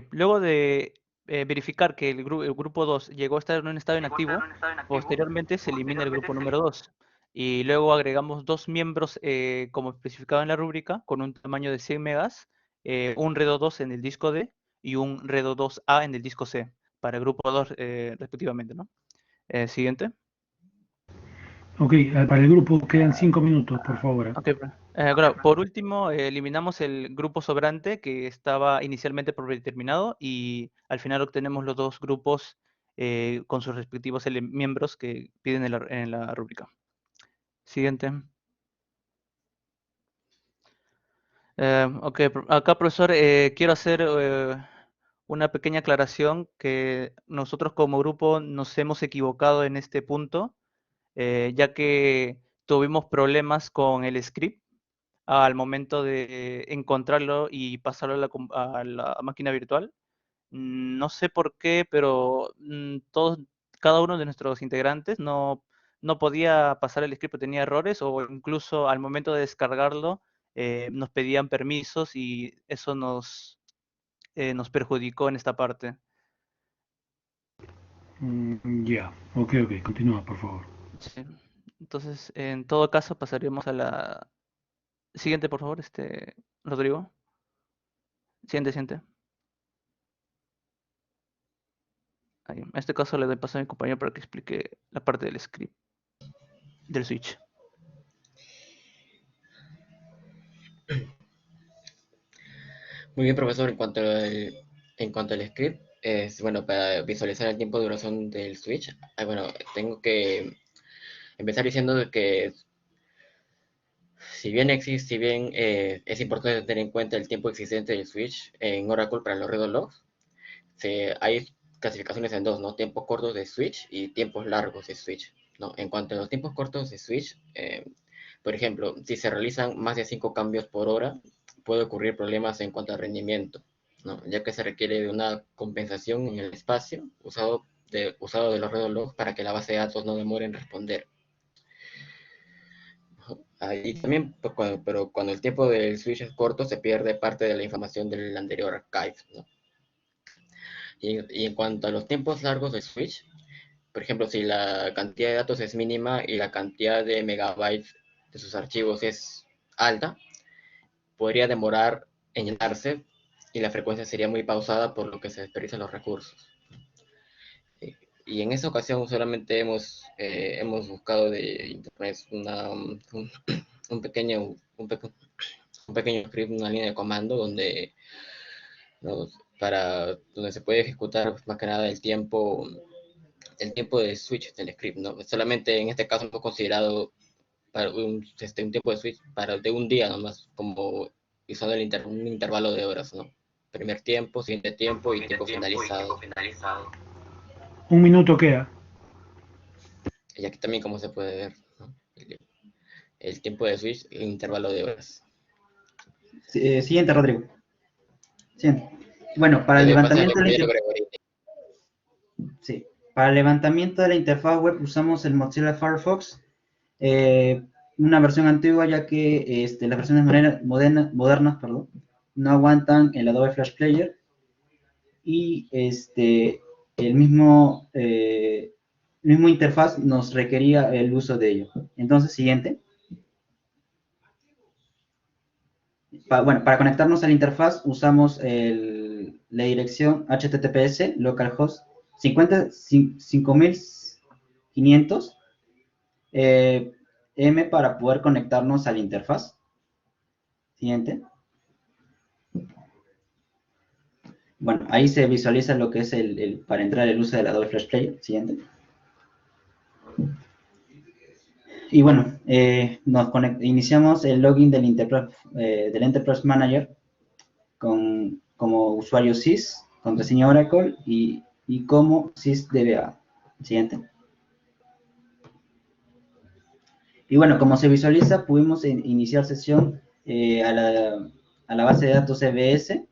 Luego de verificar que el grupo 2 llegó a estar en un estado inactivo, posteriormente se elimina el grupo número 2 y luego agregamos 2 miembros como especificado en la rúbrica con un tamaño de 100 megas, un redo 2 en el disco D y un redo 2A en el disco C para el grupo 2 respectivamente, ¿no? Siguiente. Ok, para el grupo quedan 5 minutos, por favor. Ok, ahora, por último, eliminamos el grupo sobrante que estaba inicialmente predeterminado y al final obtenemos los 2 grupos con sus respectivos miembros que piden en la rúbrica. Siguiente. Ok, acá, profesor, quiero hacer una pequeña aclaración que nosotros como grupo nos hemos equivocado en este punto, ya que tuvimos problemas con el script al momento de encontrarlo y pasarlo a la máquina virtual. No sé por qué, pero cada uno de nuestros integrantes no podía pasar el script, tenía errores o incluso al momento de descargarlo nos pedían permisos y eso nos perjudicó en esta parte. Ya, ok, continúa, por favor. Sí. Entonces, en todo caso, pasaríamos a la siguiente, por favor, Rodrigo. Siguiente. Ahí. En este caso le doy paso a mi compañero para que explique la parte del script del switch. Muy bien, profesor, en cuanto al script, bueno, para visualizar el tiempo de duración del switch, bueno, tengo que empezar diciendo de que si bien es importante tener en cuenta el tiempo existente del switch en Oracle para los redo logs, hay clasificaciones en dos, ¿no? Tiempos cortos de switch y tiempos largos de switch, ¿no? En cuanto a los tiempos cortos de switch, Por ejemplo, si se realizan más de 5 cambios por hora, puede ocurrir problemas en cuanto al rendimiento, ¿no? Ya que se requiere de una compensación en el espacio usado de los relojes para que la base de datos no demore en responder. Y también, pero cuando el tiempo del switch es corto, se pierde parte de la información del anterior archive, ¿no? Y en cuanto a los tiempos largos de switch, por ejemplo, si la cantidad de datos es mínima y la cantidad de megabytes de sus archivos es alta, podría demorar en llenarse y la frecuencia sería muy pausada, por lo que se desperdician los recursos. Y en esa ocasión solamente hemos buscado de internet un pequeño script, una línea de comando donde, ¿no?, donde se puede ejecutar más que nada el tiempo de switch del script, ¿no? Solamente en este caso hemos considerado para un tiempo de switch de un día nomás, como usando un intervalo de horas, ¿no? Primer tiempo, siguiente tiempo y tiempo finalizado. Un minuto queda. Y aquí también, como se puede ver, ¿no?, el tiempo de switch, el intervalo de horas. Siguiente, Rodrigo. Siguiente. Bueno, para el levantamiento de la interfaz web usamos el Mozilla Firefox, una versión antigua, ya que las versiones modernas, no aguantan el Adobe Flash Player, y el mismo interfaz nos requería el uso de ello. Entonces, siguiente. Para conectarnos a la interfaz usamos la dirección HTTPS localhost 55.500 M para poder conectarnos a la interfaz. Siguiente. Bueno, ahí se visualiza lo que es para entrar el uso del Adobe Flash Player. Siguiente. Y bueno, iniciamos el login del Enterprise Manager como usuario sys, contraseña Oracle y como sysdba. Siguiente. Y bueno, como se visualiza, pudimos iniciar sesión a la base de datos EBS,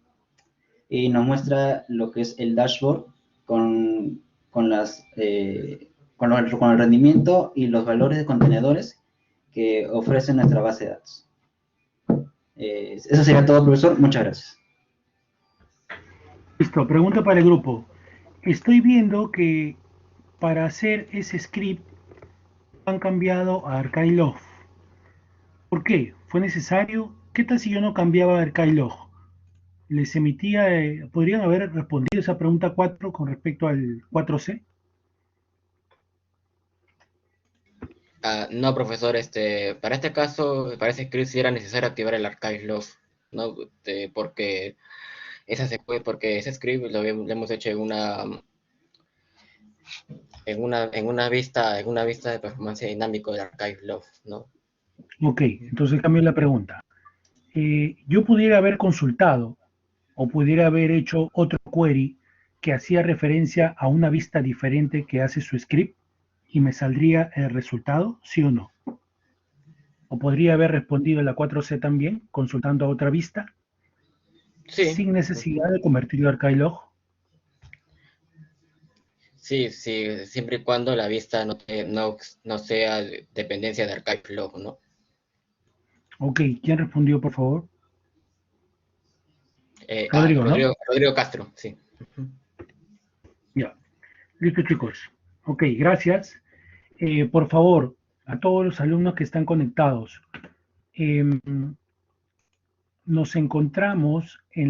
y nos muestra lo que es el dashboard con el rendimiento y los valores de contenedores que ofrece nuestra base de datos. Eso sería todo, profesor. Muchas gracias. Listo. Pregunta para el grupo. Estoy viendo que para hacer ese script han cambiado a Archilog. ¿Por qué? ¿Fue necesario? ¿Qué tal si yo no cambiaba a Archilog? ¿Les emitía, podrían haber respondido esa pregunta 4 con respecto al 4C? No, profesor, para este caso, para ese script sí era necesario activar el archive log, ¿no? Porque ese script lo hemos hecho en una vista de performance dinámico del archive log, ¿no? Ok, entonces cambio la pregunta. Yo pudiera haber consultado o pudiera haber hecho otro query que hacía referencia a una vista diferente que hace su script y me saldría el resultado, ¿sí o no? ¿O podría haber respondido en la 4C también, consultando a otra vista? Sí. Sin necesidad de convertirlo a Archilog. Sí, siempre y cuando la vista no sea dependencia de archive log, ¿no? Ok, ¿quién respondió, por favor? Rodrigo, ¿no? Rodrigo Castro, sí. Ya. Listo, chicos. Ok, gracias. Por favor, a todos los alumnos que están conectados, nos encontramos en